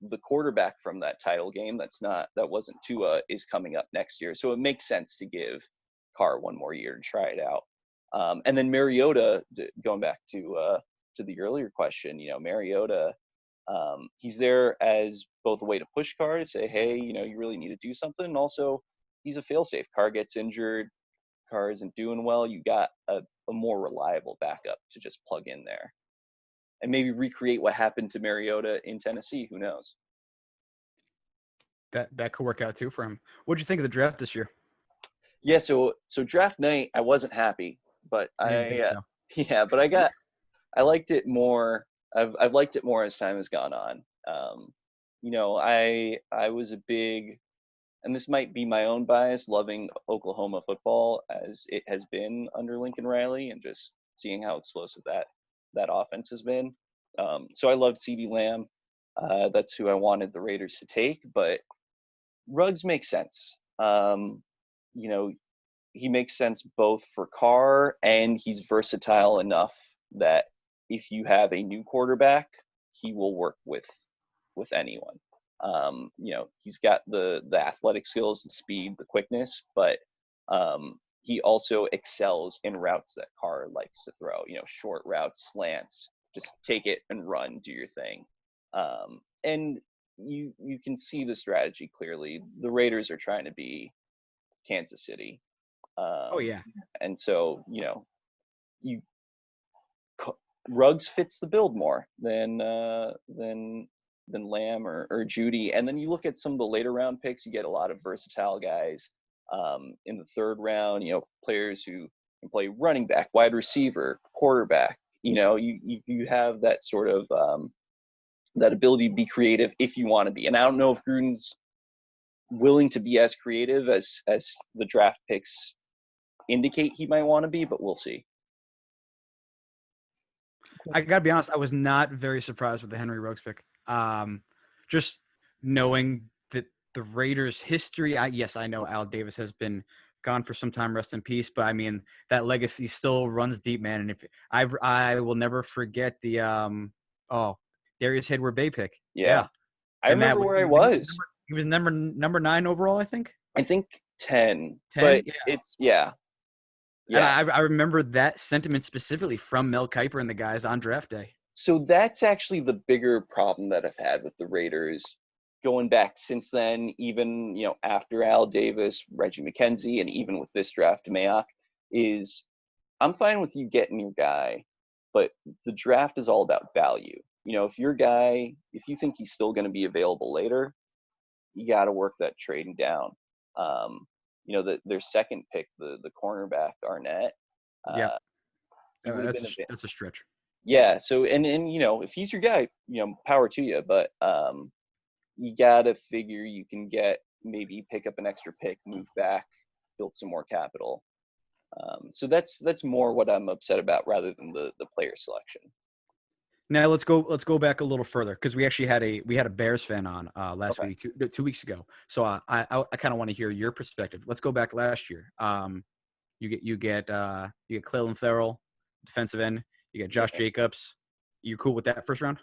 the quarterback from that title game that wasn't Tua is coming up next year. So it makes sense to give Carr one more year to try it out. And then Mariota, going back to the earlier question, Mariota, he's there as both a way to push Carr to say, hey, you really need to do something. And also, he's a failsafe. Carr gets injured, Carr isn't doing well. You got a more reliable backup to just plug in there and maybe recreate what happened to Mariota in Tennessee. Who knows? That could work out too for him. What'd you think of the draft this year? Yeah, so draft night, I wasn't happy, but I didn't think so. yeah, but I liked it more. I've liked it more as time has gone on. I was a big, and this might be my own bias, loving Oklahoma football as it has been under Lincoln Riley, and just seeing how explosive that offense has been. So I loved CeeDee Lamb. That's who I wanted the Raiders to take, but Ruggs makes sense. He makes sense both for Carr, and he's versatile enough that if you have a new quarterback, he will work with anyone. He's got the athletic skills, the speed, the quickness, but he also excels in routes that Carr likes to throw. Short routes, slants, just take it and run, do your thing. And you can see the strategy clearly. The Raiders are trying to be Kansas City. Oh yeah. And so, Ruggs fits the build more than Lamb or Judy. And then you look at some of the later round picks, you get a lot of versatile guys in the third round, players who can play running back, wide receiver, quarterback. You have that sort of that ability to be creative if you want to be. And I don't know if Gruden's willing to be as creative as the draft picks indicate he might want to be, but we'll see. I gotta be honest, I was not very surprised with the Henry Ruggs pick. Just knowing that the Raiders' history. Yes, I know Al Davis has been gone for some time, rest in peace. But I mean, that legacy still runs deep, man. And if I will never forget the Darius Headward-Bay pick. Yeah. I And remember where I was. He was number 9 overall, I think. I think 10. 10, but yeah. It's yeah. And I remember that sentiment specifically from Mel Kiper and the guys on draft day. So that's actually the bigger problem that I've had with the Raiders going back since then, even, after Al Davis, Reggie McKenzie, and even with this draft, Mayock, is I'm fine with you getting your guy, but the draft is all about value. If your guy, if you think he's still going to be available later, you got to work that trading down. Their second pick, the cornerback Arnett. Yeah, That's a stretch. Yeah. So and if he's your guy, power to you. But you gotta figure you can maybe pick up an extra pick, move back, build some more capital. So that's more what I'm upset about rather than the player selection. Now let's go back a little further, because we actually had a Bears fan on last week, 2 weeks ago. So I kind of want to hear your perspective. Let's go back last year. You get Clelin Ferrell, defensive end. You get Josh Jacobs. You cool with that first round?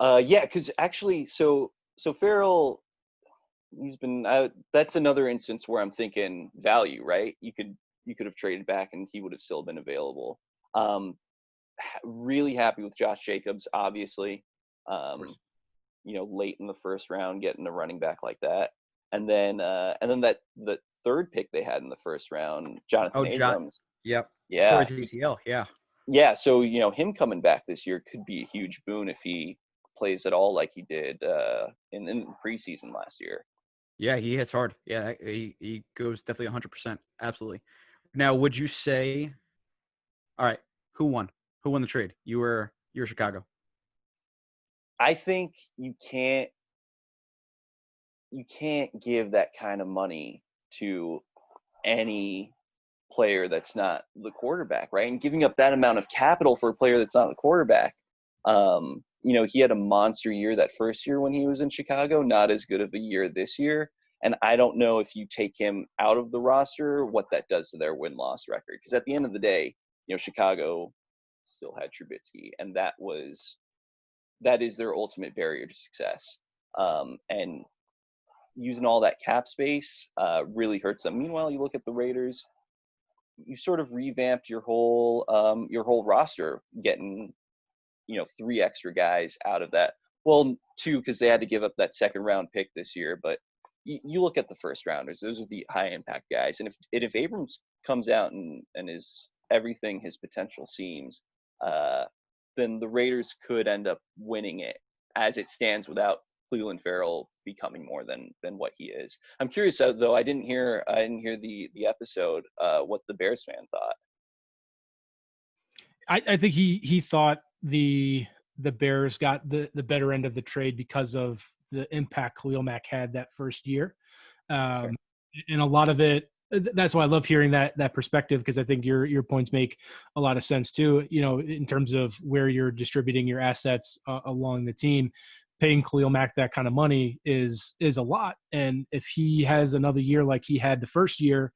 Yeah, because actually, so Ferrell, he's been. That's another instance where I'm thinking value, right? You could have traded back and he would have still been available. Really happy with Josh Jacobs, obviously. Late in the first round, getting a running back like that, and then that the third pick they had in the first round, Jonathan Abrams. Yep. Yeah. For his ACL. Yeah. Yeah. So him coming back this year could be a huge boon if he plays at all like he did in preseason last year. Yeah, he hits hard. Yeah, he goes definitely 100%. Absolutely. Now, would you say? All right, who won? Who won the trade? You were Chicago. I think you can't give that kind of money to any player that's not the quarterback, right? And giving up that amount of capital for a player that's not the quarterback. He had a monster year that first year when he was in Chicago, not as good of a year this year. And I don't know if you take him out of the roster, what that does to their win-loss record. Because at the end of the day, Chicago still had Trubisky, and that is their ultimate barrier to success. And using all that cap space really hurts them. Meanwhile, you look at the Raiders, you sort of revamped your whole roster, getting 3 extra guys out of that. Well, 2 because they had to give up that second round pick this year. But you look at the first rounders; those are the high impact guys. And if Abrams comes out and is everything his potential seems, then the Raiders could end up winning it as it stands without Cleveland Farrell becoming more than what he is. I'm curious though. I didn't hear the episode. What the Bears fan thought. I think he thought the Bears got the better end of the trade because of the impact Khalil Mack had that first year, and a lot of it. That's why I love hearing that perspective, because I think your points make a lot of sense too. In terms of where you're distributing your assets along the team. Paying Khalil Mack that kind of money is a lot, and if he has another year like he had the first year,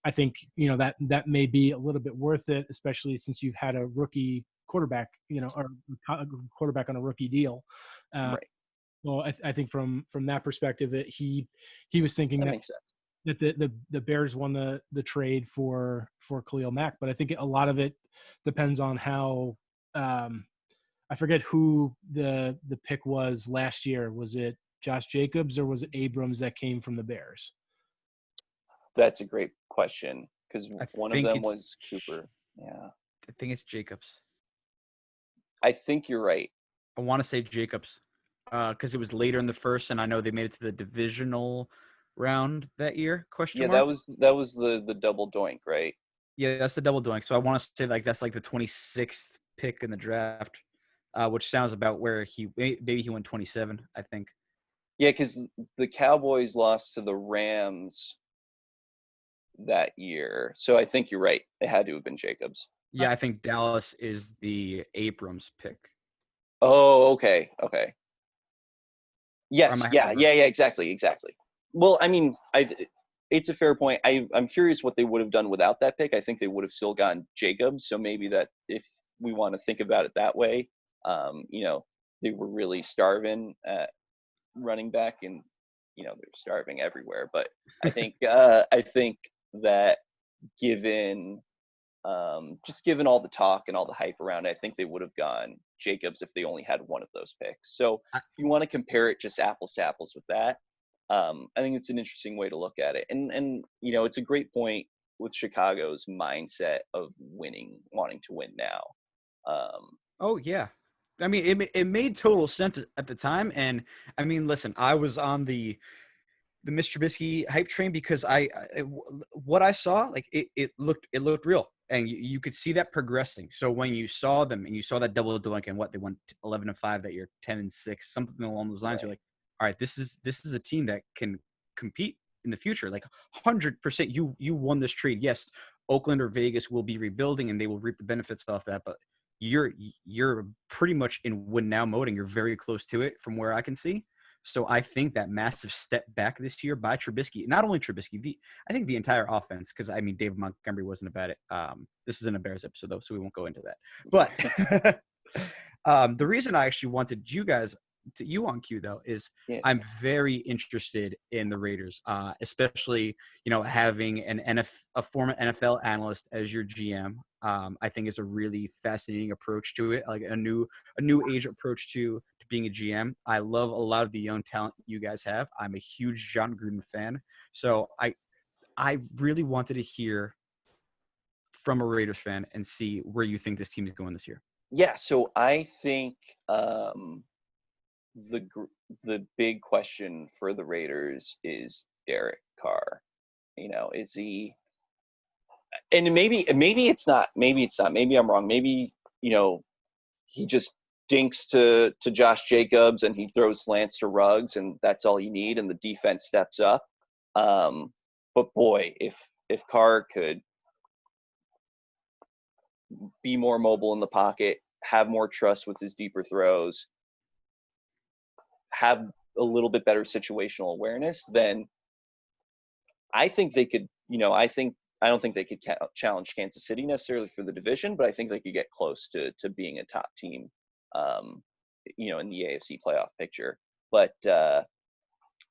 I think that may be a little bit worth it, especially since you've had a rookie quarterback, or a quarterback on a rookie deal. Right. Well, I think from that perspective, that he was thinking that makes sense. That the Bears won the trade for Khalil Mack, but I think a lot of it depends on how. I forget who the pick was last year. Was it Josh Jacobs or was it Abrams that came from the Bears? That's a great question, because one of them was Cooper. Yeah. I think it's Jacobs. I think you're right. I want to say Jacobs because it was later in the first, and I know they made it to the divisional round that year. Question mark? That was the double doink, right? Yeah, that's the double doink. So I want to say that's like the 26th pick in the draft. Which sounds about where maybe he went 27, I think. Yeah, because the Cowboys lost to the Rams that year. So I think you're right. It had to have been Jacobs. Yeah, I think Dallas is the Abrams pick. Oh, okay. Yes, yeah, exactly. Well, I mean, it's a fair point. I'm curious what they would have done without that pick. I think they would have still gotten Jacobs. So maybe that, if we want to think about it that way, they were really starving at running back, and they're starving everywhere. But I think that given all the talk and all the hype around it, I think they would have gone Jacobs if they only had one of those picks. So if you want to compare it just apples to apples with that, I think it's an interesting way to look at it. And it's a great point with Chicago's mindset of winning, wanting to win now. Oh yeah. I mean, it made total sense at the time, and I mean, listen, I was on the Mr. Trubisky hype train because what I saw, like it looked real, and you could see that progressing. So when you saw them and you saw that double doink and what they went 11-5 that year, 10-6, something along those lines, Right. You're like, all right, this is a team that can compete in the future, like 100%. You won this trade. Yes, Oakland or Vegas will be rebuilding and they will reap the benefits off that, but you're pretty much in win now mode, and you're very close to it from where I can see. So I think that massive step back this year by Trubisky, not only Trubisky, I think the entire offense, because I mean, David Montgomery wasn't about it. This isn't a Bears episode though, so we won't go into that. But the reason I actually wanted you on cue though is I'm very interested in the Raiders, especially having a former NFL analyst as your GM. I think is a really fascinating approach to it, like a new age approach to being a GM. I love a lot of the young talent you guys have. I'm a huge John Gruden fan, so I really wanted to hear from a Raiders fan and see where you think this team is going this year. Yeah, so I think the big question for the Raiders is Derek-Carr. Is he? And maybe it's not. Maybe I'm wrong. Maybe he just dinks to Josh Jacobs and he throws slants to Ruggs, and that's all you need, and the defense steps up. But boy, if Carr could be more mobile in the pocket, have more trust with his deeper throws, have a little bit better situational awareness, then I think they could, I don't think they could challenge Kansas City necessarily for the division, but I think they could get close to being a top team, um, in the AFC playoff picture. But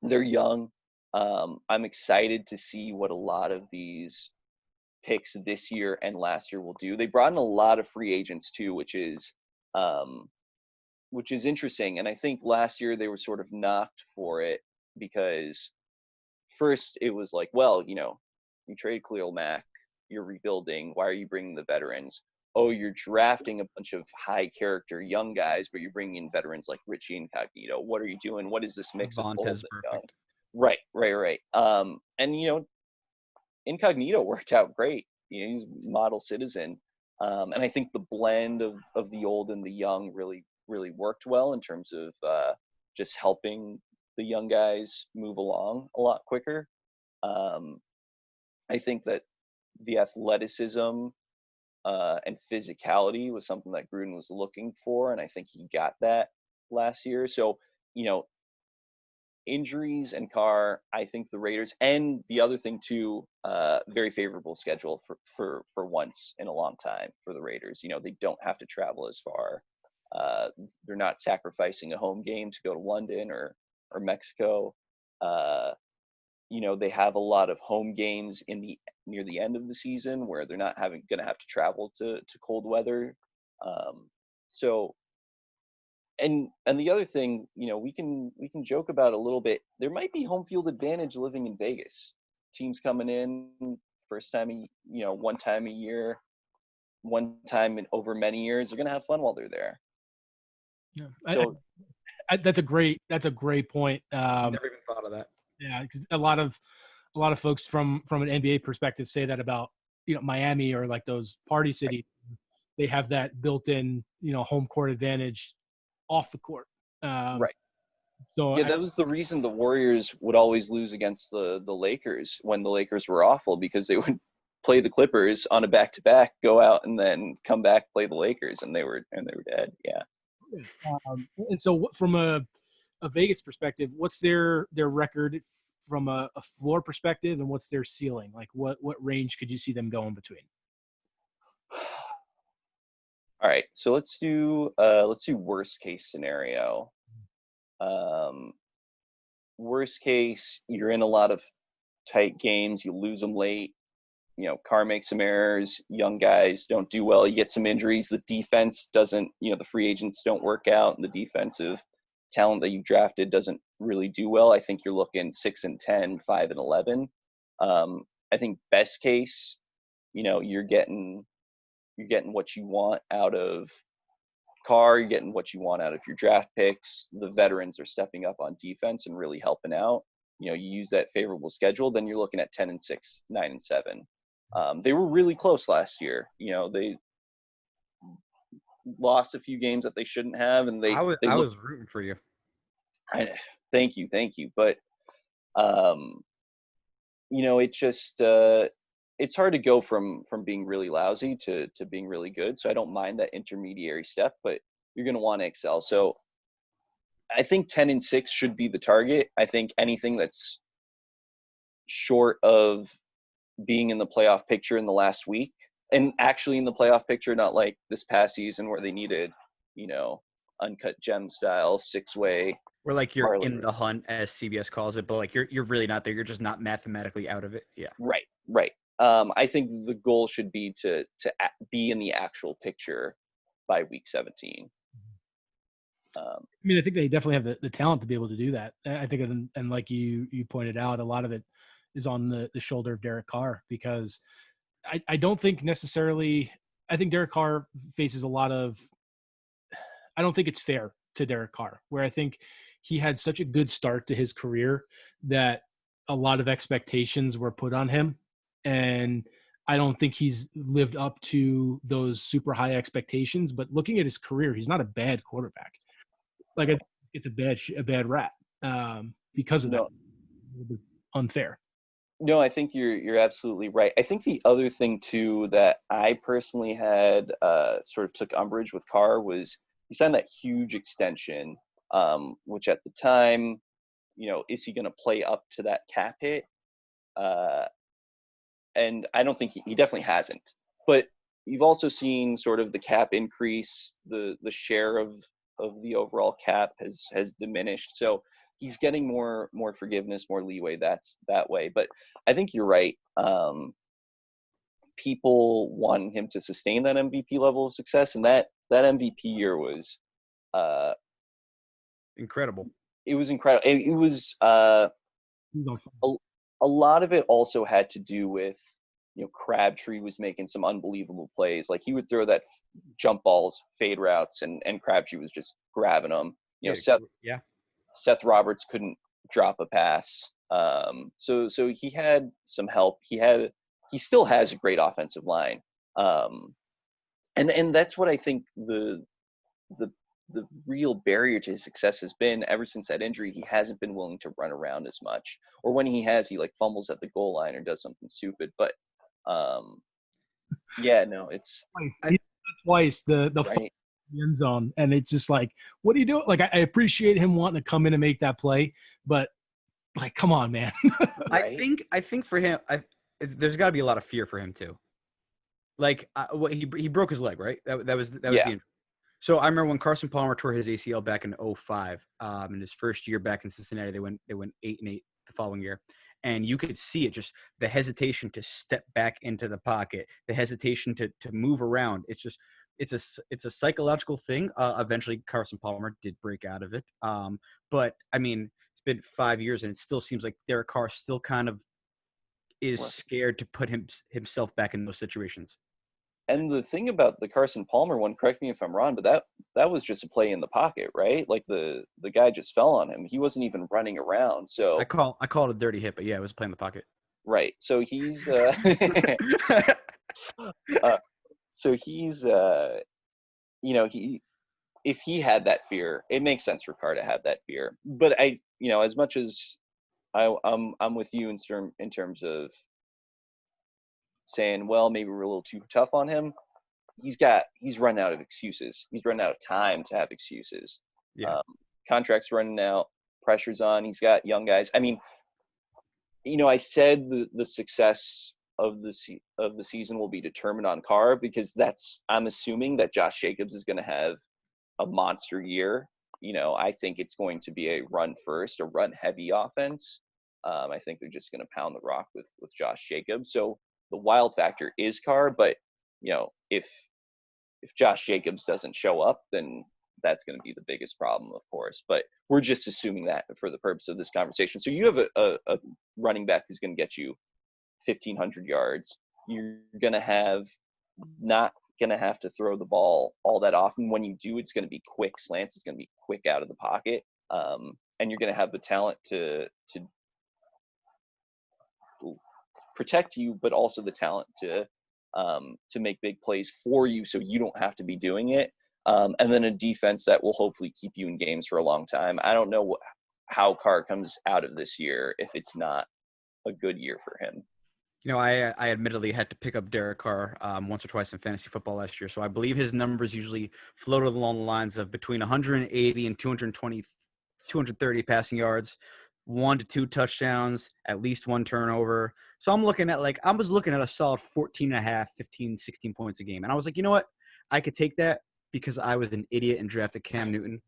they're young. I'm excited to see what a lot of these picks this year and last year will do. They brought in a lot of free agents too, which is interesting. And I think last year they were sort of knocked for it because first it was like, well, you trade Khalil Mack, you're rebuilding. Why are you bringing the veterans? Oh, you're drafting a bunch of high character young guys, but you're bringing in veterans like Richie Incognito. What are you doing? What is this mix of old and young? Right. And Incognito worked out great. He's a model citizen. And I think the blend of the old and the young really, really worked well in terms of just helping the young guys move along a lot quicker. I think that the athleticism and physicality was something that Gruden was looking for, and I think he got that last year. So, injuries and Carr, I think the Raiders, and the other thing too, very favorable schedule for once in a long time for the Raiders. They don't have to travel as far. They're not sacrificing a home game to go to London or Mexico. They have a lot of home games near the end of the season where they're not going to have to travel to cold weather. So, and the other thing, we can joke about a little bit. There might be home field advantage living in Vegas. Teams coming in first time, one time a year, one time in over many years. They're going to have fun while they're there. Yeah, so that's a great point. Never even thought of that. Yeah, because a lot of folks from an NBA perspective say that about Miami or like those party cities. They have that built-in home court advantage off the court. Right. So yeah, that was the reason the Warriors would always lose against the Lakers when the Lakers were awful, because they would play the Clippers on a back-to-back, go out and then come back, play the Lakers, and they were dead. Yeah. And so from a Vegas perspective, what's their record from a floor perspective, and what's their ceiling? Like what range could you see them going between? All right, so let's do worst case scenario. Worst case, you're in a lot of tight games, you lose them late. Carr makes some errors, young guys don't do well, you get some injuries, the defense doesn't, the free agents don't work out, and the defensive talent that you drafted doesn't really do well. I think you're looking 6-10, 5-11. I think best case, you're getting what you want out of Carr, you're getting what you want out of your draft picks. The veterans are stepping up on defense and really helping out. You use that favorable schedule, then you're looking at 10-6, 9-7. They were really close last year. They lost a few games that they shouldn't have, and I was rooting for you. Thank you. But it just it's hard to go from being really lousy to being really good. So I don't mind that intermediary step, but you're going to want to excel. So I think 10-6 should be the target. I think anything that's short of being in the playoff picture in the last week, and actually in the playoff picture, not like this past season where they needed, uncut gem style 6-way. Where like you're in the hunt, as CBS calls it, but like you're really not there. You're just not mathematically out of it. Yeah. Right. I think the goal should be to be in the actual picture by week 17. I think they definitely have the talent to be able to do that. I think, and like you pointed out, a lot of it is on the shoulder of Derek Carr, because I don't think necessarily – I think Derek Carr faces a lot of – I don't think it's fair to Derek Carr, where I think he had such a good start to his career that a lot of expectations were put on him. And I don't think he's lived up to those super high expectations. But looking at his career, he's not a bad quarterback. Like it's a bad rat because of that. Unfair. No, I think you're absolutely right. I think the other thing too that I personally had sort of took umbrage with Carr was he signed that huge extension, which at the time, is he going to play up to that cap hit? Uh, and I don't think he definitely hasn't. But you've also seen sort of the cap increase, the share of the overall cap has diminished. So he's getting more forgiveness, more leeway. That's that way. But I think you're right. People want him to sustain that MVP level of success, and that MVP year was Incredible. it was incredible. It was He's on a lot of it also had to do with Crabtree was making some unbelievable plays. Like he would throw that jump balls, fade routes, and Crabtree was just grabbing them. Seth Roberts couldn't drop a pass. So he had some help. He still has a great offensive line. And that's what I think the real barrier to his success has been ever since that injury. He hasn't been willing to run around as much, or when he has, he like fumbles at the goal line or does something stupid. But yeah, no, it's twice the right. end zone, and it's just like, what are you doing? Like, I appreciate him wanting to come in and make that play, but like, come on, man. Right. I think for him, there's got to be a lot of fear for him too. Like, he broke his leg, right? That was the injury. So I remember when Carson Palmer tore his ACL back in 2005, in his first year back in Cincinnati, they went 8-8 the following year. And you could see it, just the hesitation to step back into the pocket, the hesitation to move around. It's a psychological thing. Eventually Carson Palmer did break out of it. But I mean, it's been 5 years and it still seems like Derek Carr still kind of is scared to put himself back in those situations. And the thing about the Carson Palmer one, correct me if I'm wrong, but that was just a play in the pocket, right? Like the guy just fell on him. He wasn't even running around. So I call it a dirty hit, but yeah, it was a play in the pocket. Right. So he's he if he had that fear, it makes sense for Carr to have that fear. But as much as I'm with you in terms of saying, well, maybe we're a little too tough on him. He's run out of excuses. He's run out of time to have excuses. Yeah. Contract's running out, pressure's on. He's got young guys. I mean, I said the success of the season will be determined on Carr because I'm assuming that Josh Jacobs is going to have a monster year. I think it's going to be a run first, a run heavy offense. I think they're just going to pound the rock with Josh Jacobs. So the wild factor is Carr, but if Josh Jacobs doesn't show up, then that's going to be the biggest problem, of course. But we're just assuming that for the purpose of this conversation. So you have a running back who's going to get you 1,500 yards. You're not going to have to throw the ball all that often. When you do, it's going to be quick slants. It's going to be quick out of the pocket. And you're going to have the talent to protect you, but also the talent to make big plays for you so you don't have to be doing it. And then a defense that will hopefully keep you in games for a long time. I don't know how Carr comes out of this year if it's not a good year for him. I admittedly had to pick up Derek Carr once or twice in fantasy football last year. So I believe his numbers usually floated along the lines of between 180 and 230 passing yards, 1 to 2 touchdowns, at least 1 turnover. So I was looking at a solid 14 and a half, 15, 16 points a game. And I was like, you know what? I could take that because I was an idiot and drafted Cam Newton.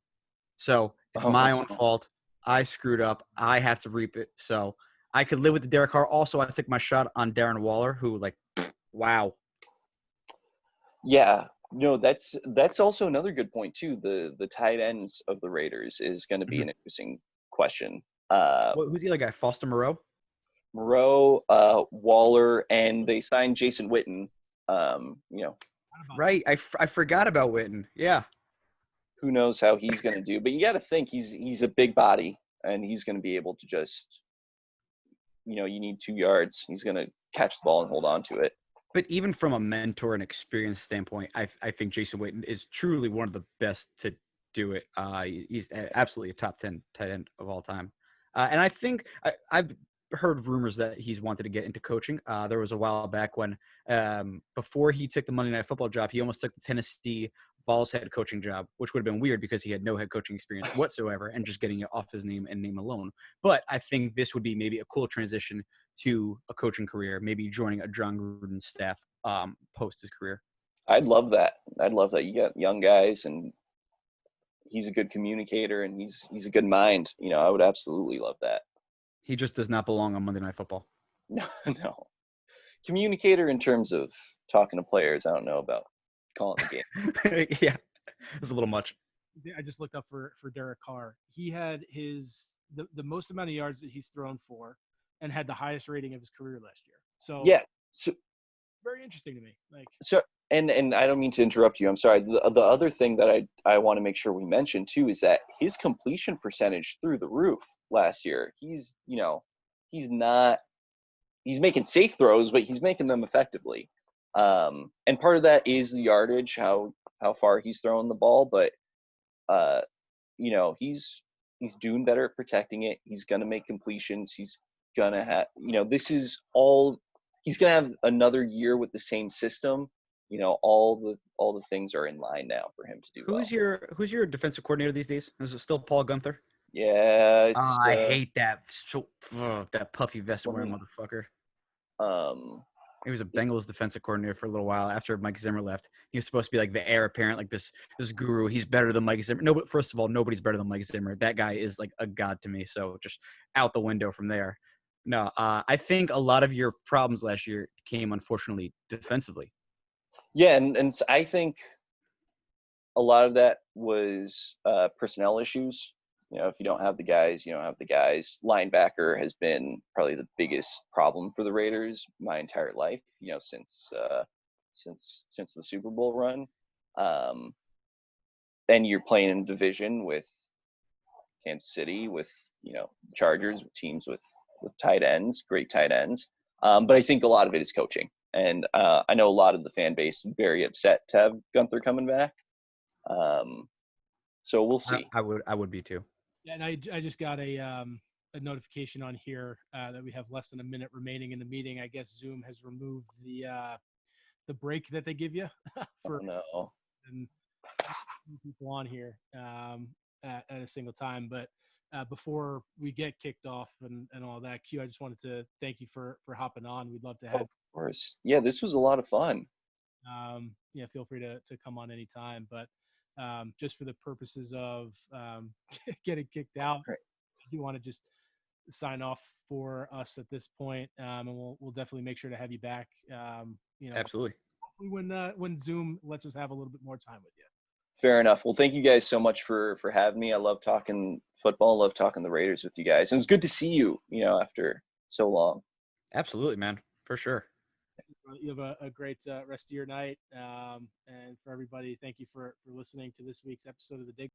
So it's my own fault. I screwed up. I have to reap it. So I could live with the Derek Carr. Also, I took my shot on Darren Waller, who wow. Yeah. No, that's also another good point too. The tight ends of the Raiders is going to be an interesting question. Who's the other guy? Foster Moreau? Moreau, Waller, and they signed Jason Witten. Right. I forgot about Witten. Yeah. Who knows how he's going to do? But you got to think he's a big body, and he's going to be able to just, you need 2 yards. He's going to catch the ball and hold on to it. But even from a mentor and experience standpoint, I think Jason Witten is truly one of the best to do it. He's absolutely a top 10 tight end of all time. And I think heard rumors that he's wanted to get into coaching. There was a while back when, before he took the Monday Night Football job, he almost took the Tennessee Vols head coaching job, which would have been weird because he had no head coaching experience whatsoever and just getting it off his name and name alone. But I think this would be maybe a cool transition to a coaching career, maybe joining a John Gruden staff post his career. I'd love that. You got young guys, and he's a good communicator, and he's a good mind. I would absolutely love that. He just does not belong on Monday Night Football. No. Communicator in terms of talking to players, I don't know about calling the game. Yeah, it was a little much. I just looked up for Derek-Carr. He had the most amount of yards that he's thrown for, and had the highest rating of his career last year. So yeah, so very interesting to me. And I don't mean to interrupt you. I'm sorry. The other thing that I want to make sure we mention too is that his completion percentage through the roof last year. He's making safe throws, but he's making them effectively. And part of that is the yardage, how far he's throwing the ball, but he's doing better at protecting it. He's gonna make completions. He's gonna have he's gonna have another year with the same system. All the things are in line now for him to do. Who's your defensive coordinator these days? Is it still Paul Gunther? Yeah, I hate that that puffy vest wearing motherfucker. He was a Bengals defensive coordinator for a little while after Mike Zimmer left. He was supposed to be like the heir apparent, like this guru. He's better than Mike Zimmer. No, but first of all, nobody's better than Mike Zimmer. That guy is like a god to me. So just out the window from there. No, I think a lot of your problems last year came, unfortunately, defensively. Yeah, and I think a lot of that was personnel issues. If you don't have the guys, you don't have the guys. Linebacker has been probably the biggest problem for the Raiders my entire life. Since the Super Bowl run. And you're playing in division with Kansas City, with Chargers, with teams with tight ends, great tight ends. But I think a lot of it is coaching. And I know a lot of the fan base is very upset to have Gunther coming back. So we'll see. I would be too. Yeah, and I just got a notification on here that we have less than a minute remaining in the meeting. I guess Zoom has removed the break that they give you for and people on here at a single time. But before we get kicked off and all that, Q, I just wanted to thank you for hopping on. We'd love to have. Of course. Yeah, this was a lot of fun. Feel free to come on anytime. But just for the purposes of getting kicked out, right. You want to just sign off for us at this point, and we'll definitely make sure to have you back. Absolutely. When Zoom lets us have a little bit more time with you. Fair enough. Well, thank you guys so much for having me. I love talking football. I love talking the Raiders with you guys. It was good to see you, after so long. Absolutely, man. For sure. You have a great rest of your night. And for everybody, thank you for listening to this week's episode of the Dig.